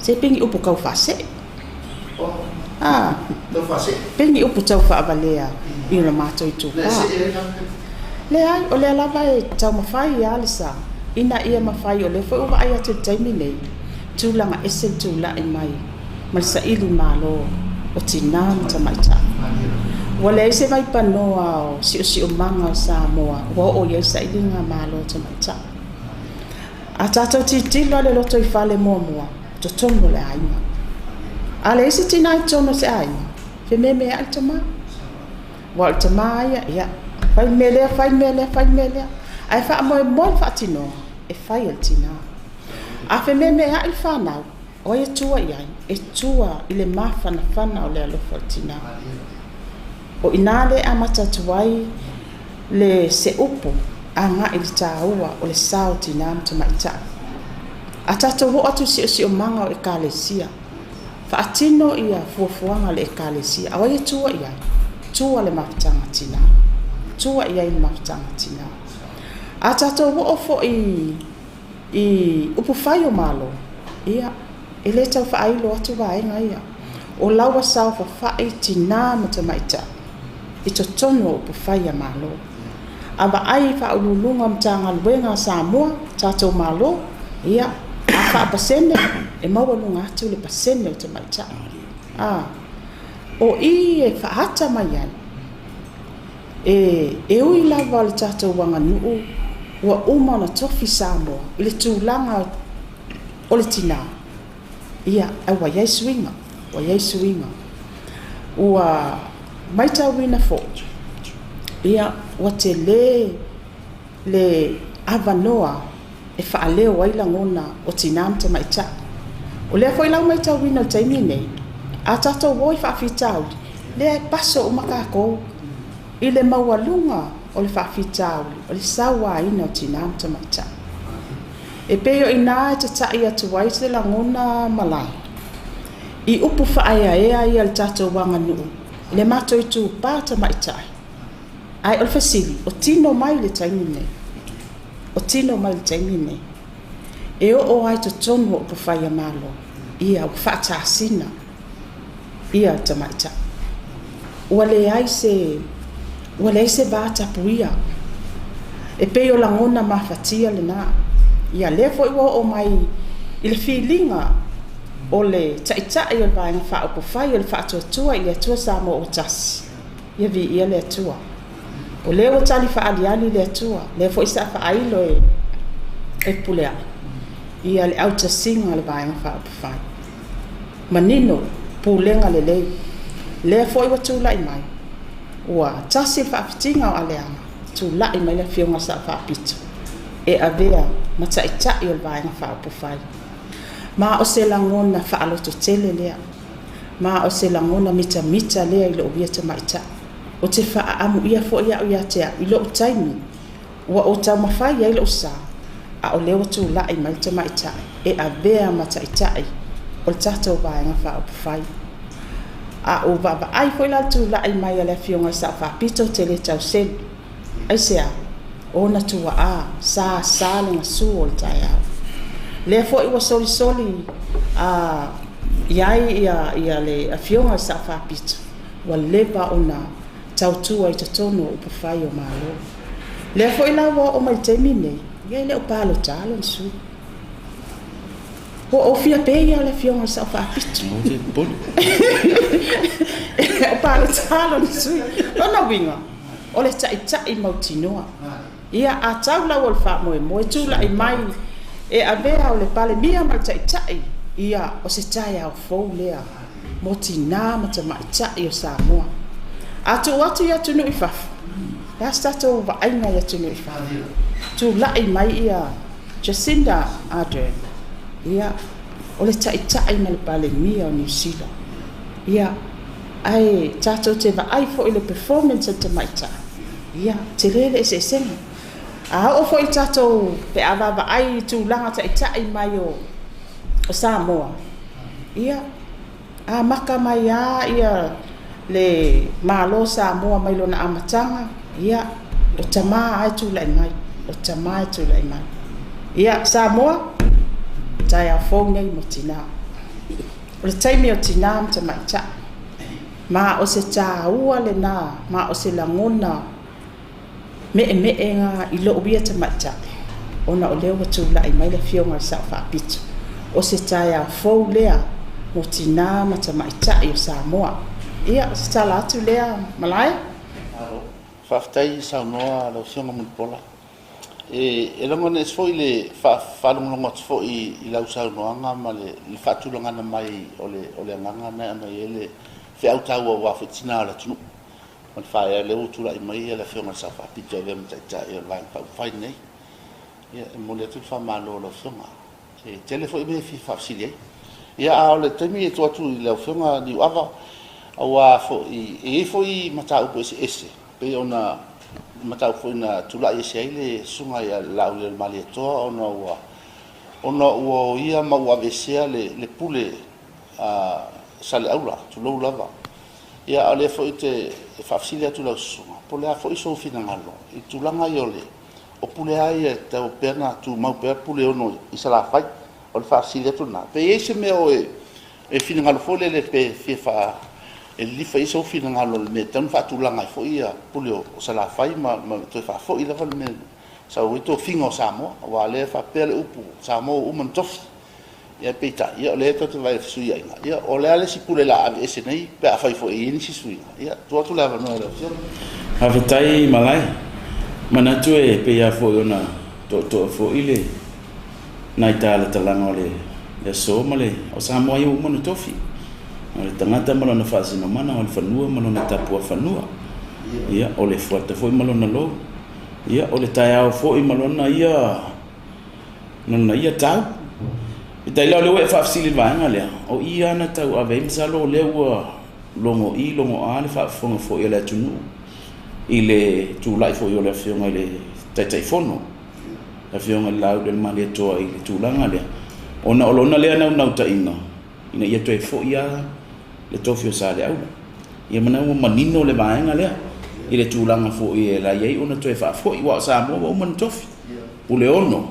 Se pingi upu kau whase. Pingi upu tau whaavalea i la mātou i tūpā. Le ai, o le alava e tau mawhai i alisa. Ina ia mawhai o le fo uwa ai atu taimi nei. Tūlanga ese tūla i mai. Malisa ili malo o tina ta maita. Wale ese mai panoa o si o manga o Samoa. Wa o ia sa ili nga malo ta maita. A tātou titilo le loto i Fale mua. To tongo le aina. Ale ese tina i tono se aina. Fe me ai tama. Wa o tama ia. Fai melea. Ai wha moe whaatino, e whai al tina. A whe me ai whanau, o e tua iai, e tua i le mawhana o le alofa al tina. O inale a matatuai le se upu, a ngā i le taua o le sao tina mta maita. A tatou ho atu si o manga o e kālesia. Whaatino ia fuafuanga le e kālesia, o e tua iai, tua le mawhatanga tina. Tua ia i mawhatanga tina. A tatou wo fo i upufai o malo. Ia, e le tau whaai lo atu waenga ia. O laua sao fa whaai tina mata maita. I to tono upufai a malo. A wa ai wha ululunga mtanga luenga Samoa, tatou malo. Ia, a wha pasene, e maua lunga atu le pasene o te maita. O i e whaata mai ai. E ui lava le tātou wanga nuu ua uma na tofi Samoa i le tūlanga o le tina. Ia, au wa iai suinga. Ua maita wina fo. Ia, ua te le avanoa e whaaleo waila ngona o tina mta maita. O lea fo ilau maita wina o taimi nei. A tātou woi whaafitau. Lea e paso o makako. I le maualunga o le whaafitau, o le sawa ina o tina mta maita. E peo ina e te tai atu wai te langona malai. I upu whaaya ea i al tatou wanga nuu. Le mato i tū pāta maita. Ai o le fesili, o tino mai le taimine. E o ai to tonu o Faiga Malo. Ia o faatasina. Ia ta maita. Wale ai se bata puia. E peo langona mafatia le na. Ia lefo iwa o mai i le filinga o le taitai o le vaenga wha upufai o le whaatuatua i le atua Samoa o tasi. Ia vi ia le atua. O leo tali whaaliali le atua. Lefo isa whaailo e pulea. Ia le auta singa le vaenga wha upufai. Manino pulenga le lei. Lefo iwa tūlai mai. Ua tasi whaapitinga o aleanga. Tūlai mai le whionga sa whaapito. E avea mataitai o le vaenga wha upufai. Ma o se langona whaaloto tele lea. Ma o se langona mita lea i lo uia te maita. O te whaamu ia fo ia o ia tea i lo utaimi. Ua o tau mawhai ia i lo usa. A o leo tūlai mai te maita. E avea mataitai o le tatou vaega faupufai a o vaavaai foi la tulaʻi mai a le afioga i saʻafaapito tele tauseli ai sea ona tuaʻā sa le gasū o le taeao lea foʻi ua solisoli iai ia le afioga i saʻafaapito ua leva ona tautua i totonu o upufai o malo lea foʻi laua o mai taimi nei ia le o palotalo le su o fia pe ia le afioga i saʻafaapito o palotalo le su lona uiga o le taʻitaʻi mautinoa ia atau lau o le faamoemoe tulaʻi mai e avea o le palemia ma le taʻitaʻi ia o se taeao fou lea mo tinā ma tamaʻitaʻi o Samoa atuu atu ia tunuu i fafa la se tatou vaaiga ia tunuu i fafa tulaʻi mai ia Jacinda Ardern ia o le taʻitaʻi ma le palemia o New Zealand ia ai tatou te vaai foʻi le performance o tamaʻitaʻi ia te lele e seʻesega a o foʻi tatou pe a vavaai tulaga taʻitaʻi mai o Samoa ia a maka mai a ia le malo Samoa mai lona amataga ia o tamā ai tulaʻi mai o tamā e tulaʻi mai ia Samoa taeao fou nei mo tinā o le taimi o tinā ma tamaʻitaʻi ma o se tāua lenā ma o se lagona meʻemeʻega i loʻu ia tamaʻitaʻi ona o lea ua tulaʻi mai le afioga i saʻafaapito o se taeao fou lea mo tinā ma tamaʻitaʻi o Samoa ia se tala atu lea malae faafetai saunoa le afioga monipola e lagona ese foʻi le faalogologo atu foʻi i lau saunoaga ma le faatulagana mai o le agaga na ana ia le feʻautauauā feʻitina o le atunuu ma le faea leu tulaʻi mai ia le afioga le saʻafaapito e lea mataʻitaʻi o le vaega faupufai nei ia e moli atu le faamālo o le afioga e tele foʻi me faafesili ai ia a o le taimi e tu atu i le afioga niuava auā foʻi e foʻi mataupu ese pe ona mataupu foʻi na tulaʻi ese ai le suga ia laʻu i le maliatoa ona ua o ia ma ua avesea le pule saleʻaula tulou lava ia o lea foʻi te faafesili atu lau susuga po lea foʻi soufinagalo i tulaga i o pule ai e tau pea na tumau pea pule ono i salafai o le faafesili atu na pe ai se mea o e finagalo foʻi le pe fia fa e lifa i soufinagalo le mea taunu faatulaga ai foʻi ia pule o salafai ma toe faafoʻi lava le mea sau i tofiga o Samoa ua lea faapea le upu Samoa uma na tofi ia peitaʻi ia o lea tau te vai le fesuiaiga ia o lea le sipule la ave ese nei pe afai foʻi ini sisuiga ia tuatu le avanoa le afioga hafetai malae manatu e peia foʻi ona toʻatoʻa foʻi le nai talatalaga o le aso ma le o Samoa ia uma na tofi o le tagata ma lona faasinamana o le fanua ma lona tapua fanua ia o le fuata foʻi ma lona lou ia o le taeao foʻi ma lona ia tau i tailao le ua e faafesili vaega lea o ia ana tau avei masalo o lea ua logoʻi logoʻā le faafofoga foʻi o le atunuu i le tulaʻi foʻi o le afioga i le taʻitaʻifono afioga i le lau le maliatoa i le tulaga lea ona o lona lea naunautaʻiga ina ia toe foʻi a le tofi o saleʻaula ia manau ua manino o le vaega lea i le tulaga foʻi e lai ai ona toe faafoʻi ua o Samoa ua uma na tofi pule ono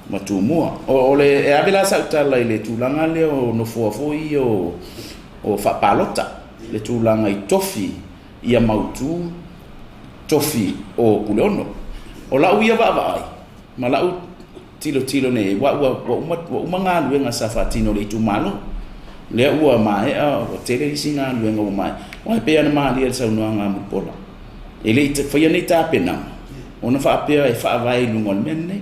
ma tumua o le e ave la saʻutala i le tulaga lea o nofoa foʻi o faapalota le tulaga i tofi ia mautu tofi o puleono o lau ia vaavaai ma lau tilo nei wa uma galuega sa faatino le itumalo lea ua maeʻa o tele isi galuega ua mae oae pea na malia le saunoaga molipola e lei faia nei tapenaga ona faapea e faavailuga o le mea lenei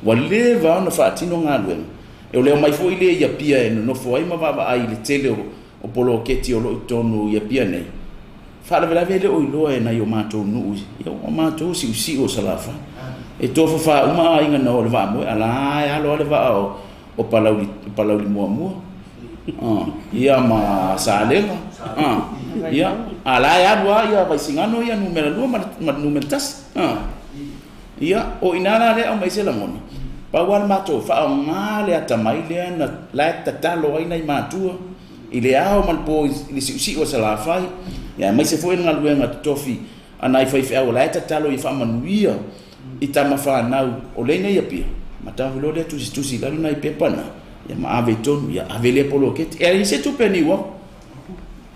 ua leva ona faatino galuega e o lea mai foʻi lea ia pia e nonofo ai ma vaavaai le tele o poloketi o loʻi tonu ia pia nei faalavelave le o iloa e nai o matou nuu ia o matou siʻusiʻu o salafa e tofo fauma aigana o le vaamoe ala e alo a le vaa o palauli muamua ia ma salega ia ala e alu a ia vaisigano ia numera lua ma numera tasi ia o ina la lea o mai se lagona wal mato fa ngale atamai le na la tatalo ai nei matua ile ao man po ile si o sala fai ya mai se foi ngal wenga tofi anai fai fa la tatalo I fa manuia I tama fa nau o lenei apia matau lo le tusi galu nai pepana ya ma ave tonu ya ave le poloket e se tu peni wa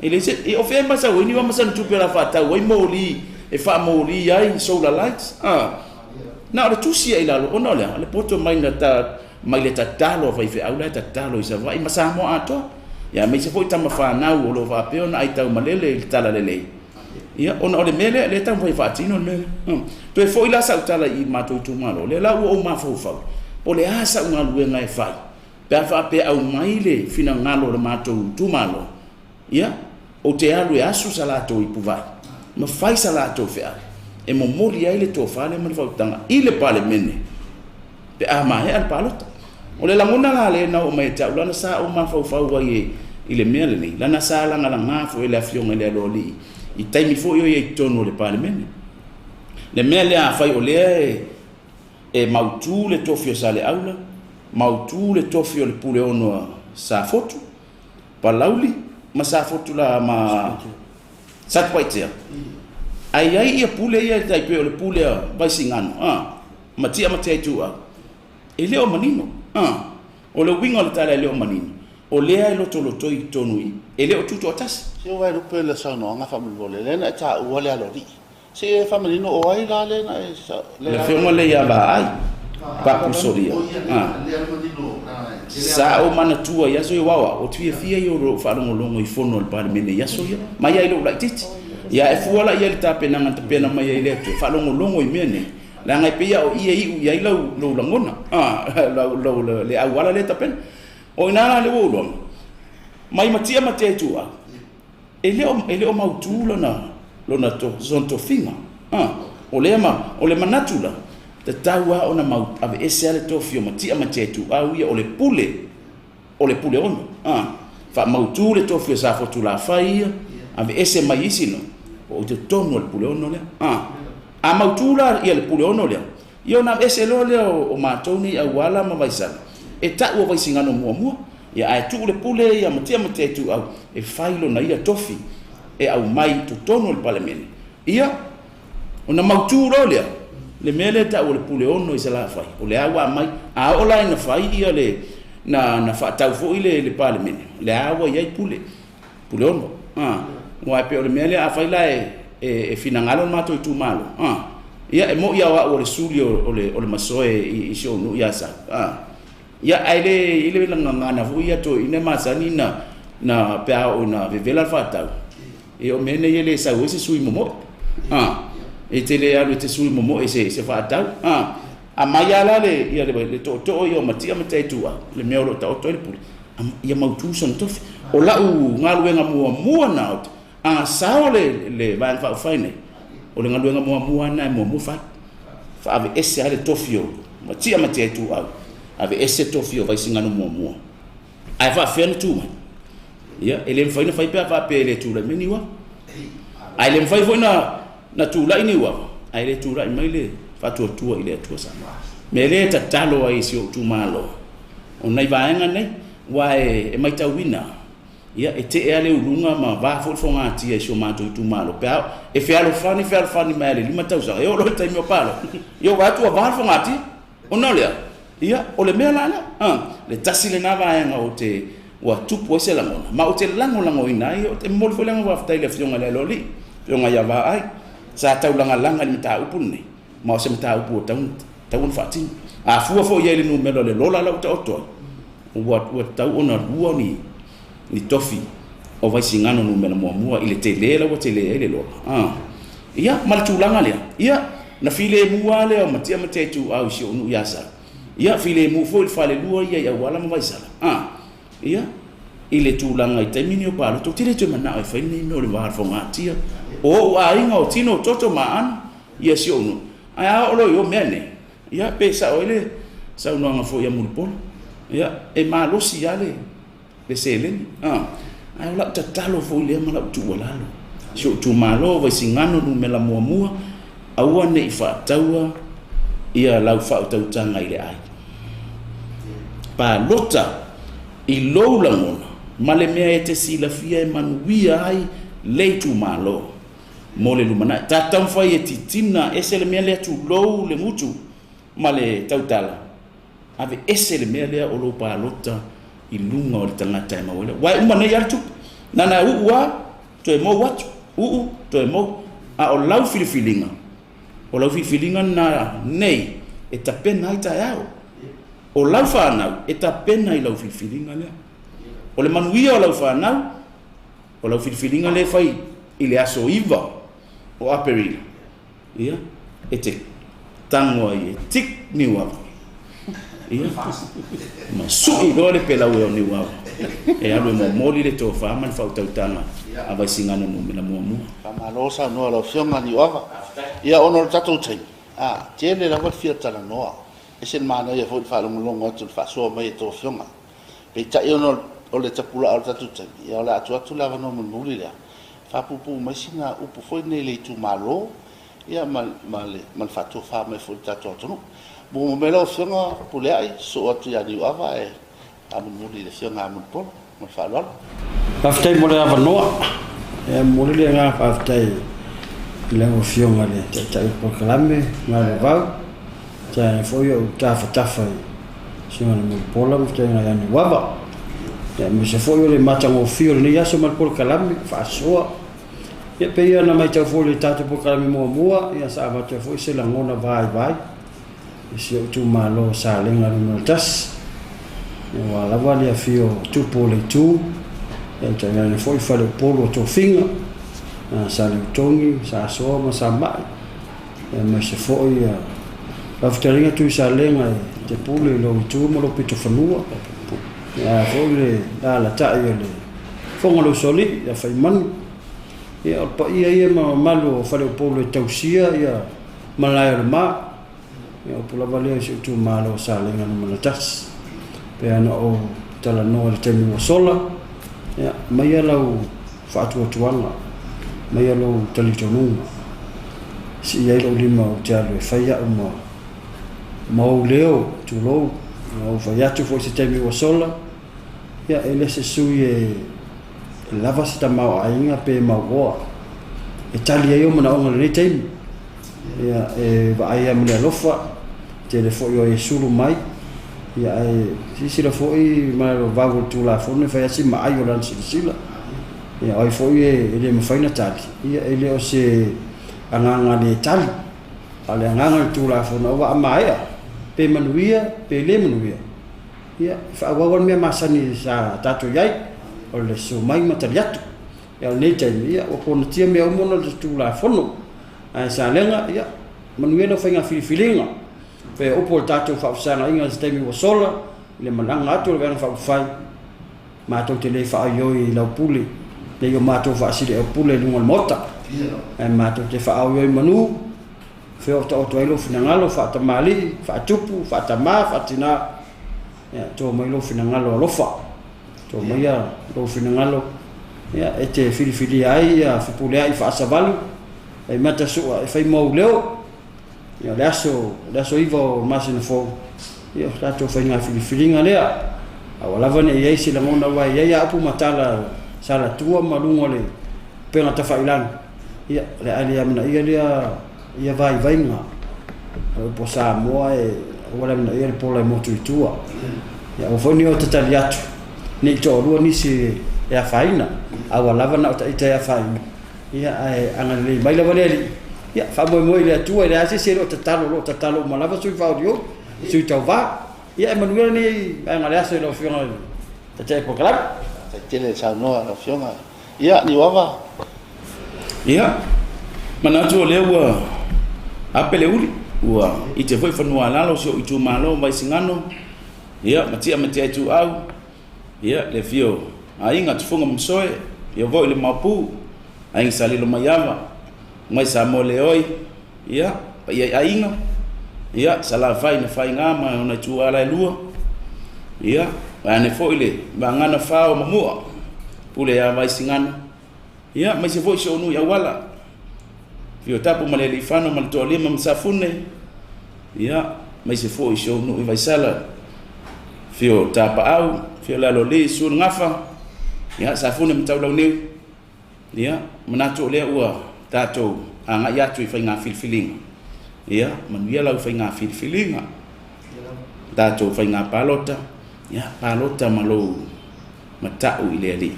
ile se e o fe masa o ni wa masa tu pela fa ta o moli e fa moli ai solar lights na o tusi ai lalo ona le poto mai na ta mai le tatalo vai fe au le tatalo I sa vai ma Samoa ato ya me se foi tama fa nau o lo va pe ona ai tau malele I tala lelei ia ona o le mele le tau vai fa tino le to e foi la sa tala I mataupu malo le la o ma fo fa o le asa unga luenga e fai pe fa pe au mai le fina ngalo le mataupu malo ia o te alu e asu salato upufai ma fai salato fe e mo moli ai le to fale ma le fautanga I le pale mene pe a ma he al palota o le langona la le na o mai ta lana sa o ma fau ai I le mele ni lana sa langa la ngafo e le afionga le loli I taimi fo yo e tono le pale mene le mele a fai o le e mautu le tofio sale aula mautu le tofio le pule ono sa fotu palauli ma sa fotu la ma sat paitea ai ia pule ia tai pe le pule vai singano ma tia tu e leo manino o le winga le tala leo manino o le ai lo I tonui e leo tuto atas se vai ru pele sa no nga family vole le na ta u le alori se family no o ai la le na le fengo le ia ba ai pa pusoria sa o mana tua ia so wawa o tia fia yo ro fa longo I fono le pa mene ia so ia mai ai lo la titi ia e fuala ia le tape na ngata pena mai ai le tu fa longo I mene la ngai pe ia o ia I lo langona lo le awala le tape o ina le wo mai matia mate tu ele o mautu lona to zonto finga o le manatula te taua ona mau ave ese ale tofio matia mate tu ia o le pule ono fa mautu le tofio sa fotu la fai ave ese mai isino o te tono le pule ono le a mautu la ia le pule ono le io na ese lo le o matoni a wala ma vaisala e ta o vaisingano mua ia ai tu le pule ia matia mate tu e failo na ia tofi e au mai tu tono le palemene ia ona mautu lo le mele ta o le pule ono I se la fai o le awa mai a ola ina fai ia le na faatau fo le palemene le awa ia pule ono wa pe o le mele a fai la e finangalo mato tu malo ia e mo ia wa o le suli o le masoe I sho no ia sa ia ai ile langa na fu ia to ina masani na pe o na vevela faatau e o mene ele sa o se sui momo e tele alu te sui momo e se faatau a mai ala le ia le to io matia mate tu le meolo ta o to le puli ia mautu son tofi o la u ngaluenga mua na a sao le van fa faine o le ngaluenga mua na mo fa ave ese ale tofio matia mate tu ave ese tofio vai singano mua ai fa fen tu ia ele faina fai pa le tu le meniwa ai le fai na tu la iniwa ai le tu la mai le fa tu ile tu sa me le tatalo ai si tu malo o nai vaenga nei wae e mai tawina ia e te ale ulunga ma va fo ngati e so mato tu malo pe e fe alo fani mai le lima tau sa e o lo tai mio palo io va tu va fo ngati o no le ia o le mea lana le tasi le na vaenga o te wa tupu ese la mona ma o te lango inai o te mol fo lango wa ftai le fionga le loli fionga ya va ai sa tau langa ni mataupu ni ma o se mataupu o tau fati a fua fo ye le numero le lola la o to wa tau ona lua ni tofi o vai singano numero mua ile tele la o tele ile lola ia mal tu langa le ia na file mua le o matia mate tu au si onu yasa ia file mu fo il fale lua ia wala ma vai sala ia ile tu langa i taimini o palo to tire tu mana e fai ni no le var fo ngatia o ainga o tino toto maan ia si onu ai o lo yo mene ia pesa o ile sa no nga fo ia mulpol ia e malosi ale le selen ai la tatalo fo ile mala tu wala so tu malo vai singano no mela mua aua ne fa taua ia lau fa tau tanga ile ai faigapalota i lou lagona ma le mea e te silafia e manuia ai lei tumālo mo le lumanai tatau fai e titina ese le mea lea tulou le ngutu ma le tautala ave ese le mea lea o lou palota i lunga o le tangata e mawela wai uma nei atu nana uua to e mau atu to e mau a o lau filifilinga na nei e tapena ai tae au o lau whanau e tapena i lau filifilinga lea o le manuia o lau whanau o lau filifilinga lea fai i le aso iwa o aperila ia e te tangoa i e tik niuava ia ma sui loa le pelau e o niuava e alu e momoli le tō whaama le whautautanga a vai singana no me la muamua Malo sa no la fionga Niuava ia ono tatou tai tele la wat fia talanoa e sen mana ia foi fa longo atu fa so mai to fionga pe ta ono o le tapula al tatou tai ia la atu la no muli la fa pupu mai singa upufai nei le tu malo ia mal fa to fa mai foi tatou tonu mo me la fionga pule ai so atu ya Niuava e amun muli le fionga amun pol mo fa lo aftai mo le avanoa e mo le nga aftai le o fionga le tai Polokalame Malaeolevavau tai foi o tafa sino mo pola mo tai na Niuava me se foi le matango fio le ia so mal Polokalame fa soa e pe ia na mai tau foi le tatou Polokalame mua ia sa va foi se la ngona vai se o tu malo sa lenga no tas wa la va le fio tu pole tu e tai na foi fa le polo to finga sa le tongi sa so ma sa mai e ma se foi a ftaringa tu sa lenga te pule lo tu mo lo pito fanua ya foi le la tai le fonga lo soli ya fai man ia pa ia ma malo fa le polo Toe Si'i ia Malaeolevavau ia pula vale se tu malo sa lenga no malatas pe ana o talanoaina le temi sola ia mai lau faatuatuanga mai lau talitonu si ia lo lima o talo e faia uma Molio'o tu lo o vaiaso foi se temi sola ia ele se sui e lava se tamau ainga pe maua e tali ai o mana o le temi ia e vai a mele lofa tele foi o sulu mai ia e si la foi ma Malaeolevavau tu la fone fa si mai o lan sila ia ai foi ele me faina tali ia ele o se anganga le tali ale anganga tu la fone o mai pe manuia pe le manuia ia fa wa me masani sa tatou yai o le so mai mataliatu ia nei temi ia o pona tia me o mona tu la fone ai sa lenga ia manuia no fainga filifiliga pe o por tatou fa usanga inga temi o sola le mananga atu le fa fai ma to tele fa yo i la puli le yo ma to fa si le puli lunga mota e ma to te fa yo i manu fe o to elo finangalo fa tamali fa tupu fa tama fa tina ya to mai lo finangalo lofa to mai ya lo finangalo ya ete filifili ai ya fa puli ai fa savalu e mata su e fai Molio'o ia laso ivo masina fo ia tatou faiga filifiliga lea aualava ne iai se lagona ua iai apu matala salatua maluga o le pega tafailana ia le ali amanaia lea ia vaivaiga po Samoa e ua le amanaia le pola e motuitua ia ua foi ni o tatali atu nei toʻalua nisi e afaina aualava na o taʻita e afaina ia e agalelei mai lava le alii ia fa mo le atua le ase se lo tatalo malava sui faudio sui tauva ia Emanuel ni ngale ase lo fionga tete Polokalame tele sa no la fionga ia Niuava ia manatu le ua apele uli ua i te foi fanua lalo so i tu malo vai singano ia matia tu au ia le fio ainga tufunga msoe ia voi le mapu ainga salilo mayava mai sa Molio'o ia pa ia ainga ia sala fai na fai ngama ona tu ala lua ia ane foile bangana fao mamua pule ya vai singana ia mai se foi so nu ya wala fio tapu maleli fano mal to lima msafune ia mai se foi so nu vai sala fio tapau fio lalo le sur ngafa ya safuna mtaulau neu ya manatu le ua tatou anga ya tu faiga filifilinga ya manuia lau faiga filifiliga tatou faigapalota ya palota malo matau ile ali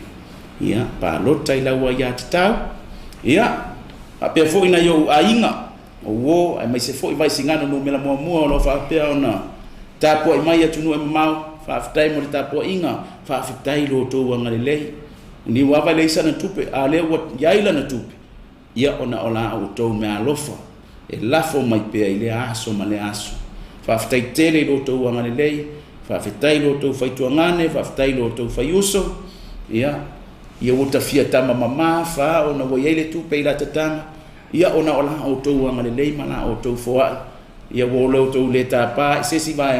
ya palota ila ua ya tatau ya apea fo ina yo ainga o ai mai se fo vai singano no mela mo no fa apea ona tapo mai atunu mau fa aftai mo tapo inga fa aftai lo to anga le ni wa va le sana tupe ale wa yaila na tupe ya ona ola o to me alofa e lafo mai pe ile aso male aso fa aftai tele lo to anga le fa aftai lo to fa tuangane fa aftai lo to fa yuso ya ia o tafia tama mama fa ona wa yaile tupe ila tatanga ia ona ola o to anga le mala o to foa ia wo lo to le tapa se si vai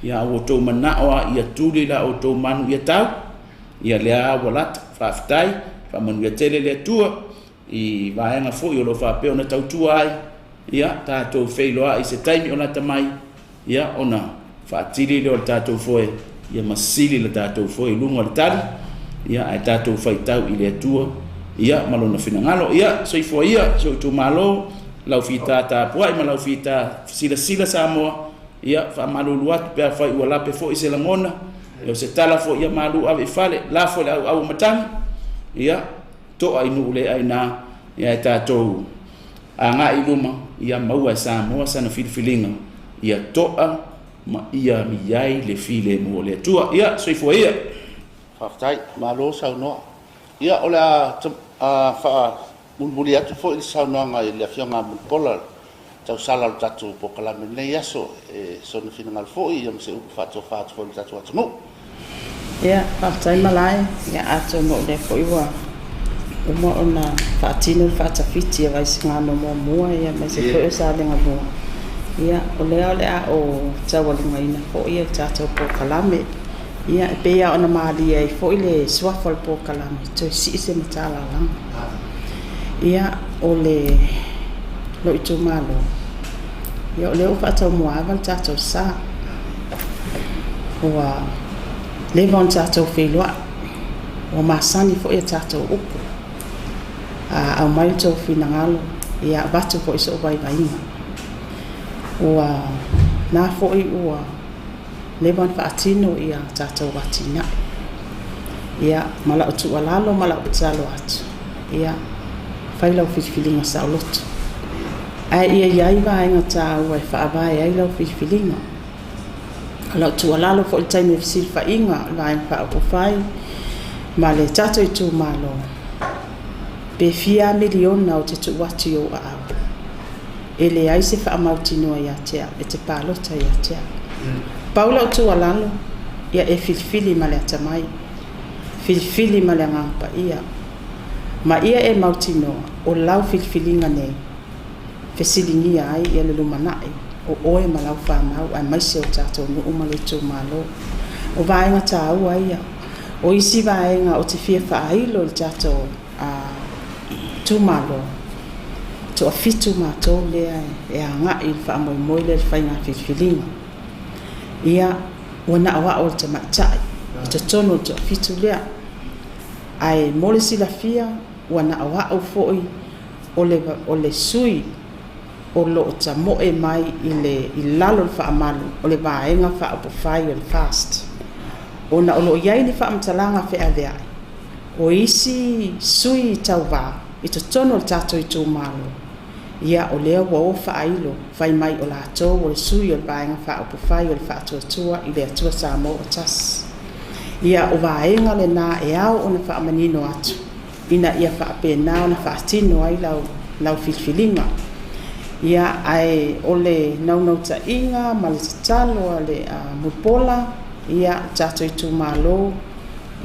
ia o to manawa ia tuli la o to manu ia tau ia lea walat fa aftai fa manu ia tele le tua i vai nga fo yo lo fa pe ona tau tua ai ia tatou feiloa i se taimi ona tamai ia ona fa tili le o tatou foe ia masili le tatou foe lunga le tali ia ai tatou fai tau i le tua ia malona finangalo ia soifua ia so tu malo lau fita ta puai ma lau fita sila Samoa ia fa malulu atu pe fa i wala pe fo i se langona ia se tala fo ia malu ave fale la fo au matang ia to ai nu le ai na ia tatou anga i luma ia maua Samoa sana filifilinga ia toa ma ia miai le file mo le tua ia soifua ia Faftai malo sauno ia ola fa mulmuli atu fo i saunoanga i le afionga mulpola tau sala tatu Polokalame nei aso e sona finangal fo i am se upufai fo tatu atu ia Faftai malai ia atu mo le fo iwa uma ona faatino faatafiti vai singano mo mua ia mai se fo sa le ngabo ia ole o tawalungaina fo ia tatu Polokalame ia pe ia ona mali ai fo ile swafal Polokalame Toe Si'i Le Matalalaga ia ole lo itu malo ia ole o fatau moava tatou sa wa levon tatou feloa o masani fo ia tatou upu au mai tau finangalo ia vatu fo iso vai vainga wa na fo i ua levon faatino ia tatou watina ia mala utu alalo mala utalo atu ia faila filifiliga sauloto ai ia iai vaega tāua e faavai ai lau filifiliga lau tualalo foʻi le taimi fesili faiga vaega faupufai ma le tatou i tumalo pe fia miliona o te tuuatu i ouaau e leai se faamautinoa iā tea e te palota iā tea pau lau tualalo ia e filifili ma le atamai filifili ma le agapaia ma ia e mautinoa o lau filifiliga nei fesiligia ai ia le lumanai o oe ma lau whanau ai maise o tatou nuu ma le tumalo o vaenga tāua ia o isi vaenga o te fia whaailo le tatou tumalo to a fitu mātou lea e a ngai le whaamoimoi le whainga filifiliga ia wana awa o le Samata-Tai i te tono to a fitu lea ai mole silafia wana awa o foi o le sui o lo tamoe mai i lalo le faamalu o le vaenga upufai o le fast ona o lo iai le faamatalaga feʻaveai o isi sui i tauvā i totono o le tatou i tumalo ia o lea ua o faailo fai mai o latou o le sui o le vaenga upufai o le faatuatua i le atua Samoa tasi ia o vaenga lenā e ao ona faamanino atu ina ia faapena ona faatino ai lau filifiliga ia ai ole naunau taʻiga ma le tatalo a le mulpola ia tatou i tumalo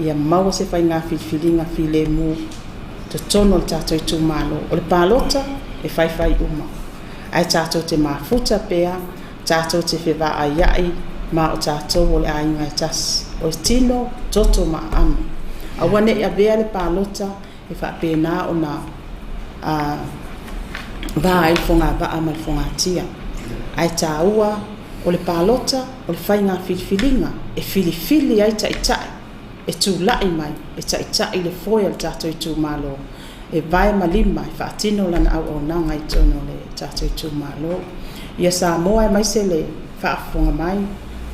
ia maua se faiga filifiliga filemu totono o le tatou i tumalo o le palota e faifai uma ai tatou te mafuta pea tatou te fevaaaiaʻi ma o tatou o le aiga e tasi o le tino toto ma ama aua neʻi avea le palota e faapena ona va ai fonga va amal fonga tia ai taua o le palota o le faiga filifiliga e filifili ai taʻitaʻi e tulaʻi mai e taʻitaʻi le foi o le tatou itumālo e vae ma lima e faatino lana auaunaga i tonu o le tatou itumālo ia Samoa e maise le faafofoga mai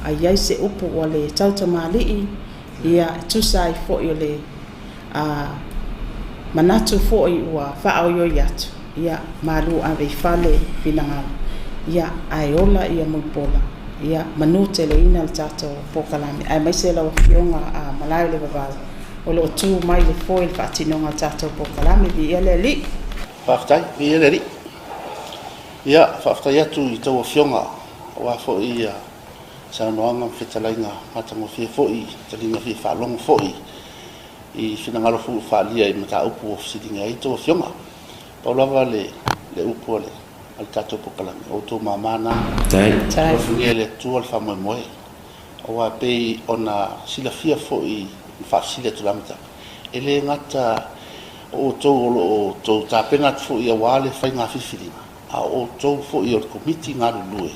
ai ai se upu ua le tautamālii ia e tusa ai foʻi o le manatu foʻi ua faaoioi atu ia malu ave fale finagalo ia ae ola ia muipola ia manu teleina le tatou Polokalame ae maise lau afioga a Malaeolevavau o loo tu mai le foi le faatinoga le tatou Polokalame vi ele ali faafetai vi ele ali ia faafetai atu i tau afioga ua foʻi ia saunoaga fetalaiga matagofia foʻi taliga fia faalogo foʻi i finagalo fu faalia i mataupu o fesiliga ai tau afioga paulava le upu o le tatou Polokalame o tou mamana tai funia le tua le famoemoe ua pei ona silafia foʻi faafesili atu lamata e lē gata o outou o loo tou tapena atu foʻi auā le faiga filifiliga a o outou foʻi o le komiti galulue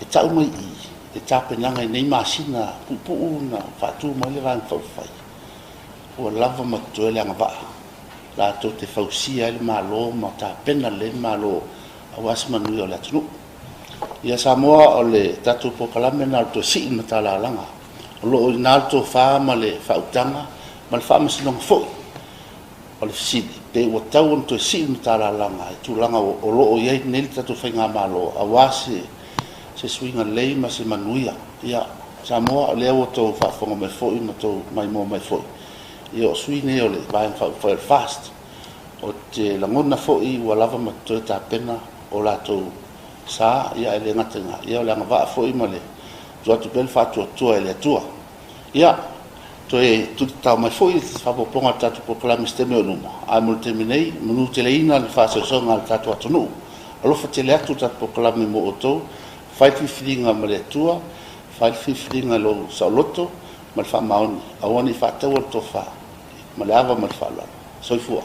e taʻu mai i e tapenaga i nei masina puʻupuʻu na faatū mai le vanufaufai ua lava matutoe le agavaa latou te fausia i le malo ma tapena le malo auā se manui o le atunuu ia Samoa o le tatou Polokalame na le Toe Si'i Le Matalalaga o loo ina le tofā ma le faautaga ma le faamasinoga foʻi o le fesili pe ua tau ona Toe Si'i Le Matalalaga e tulaga o loo iai nei le tatou faiga malo auā se suiga lei ma se manuia ia Samoa o lea ua tou faafofoga mai foʻi ma tou maimoa mai foʻi ia o sui nei o le vaega faufai o le fast o te lagona foʻi ua lava matutoe tapena o latou sa ia e le gataga ia o le agavaa foʻi ma le tuatu pele faatuatua e le atua ia toe tutatau mai foʻi faapopoga le tatou Polokalame seteme o luma ae mo le temi nei manu teleina le faasoasoaga a le tatou atunuu alofa tele atu tatou Polokalame mo outou fai filifiliga ma le atua fai le filifiliga lou saʻoloto ma le faamaoni auana i faatau o le tofā ma le ava ma le faaloalo soifua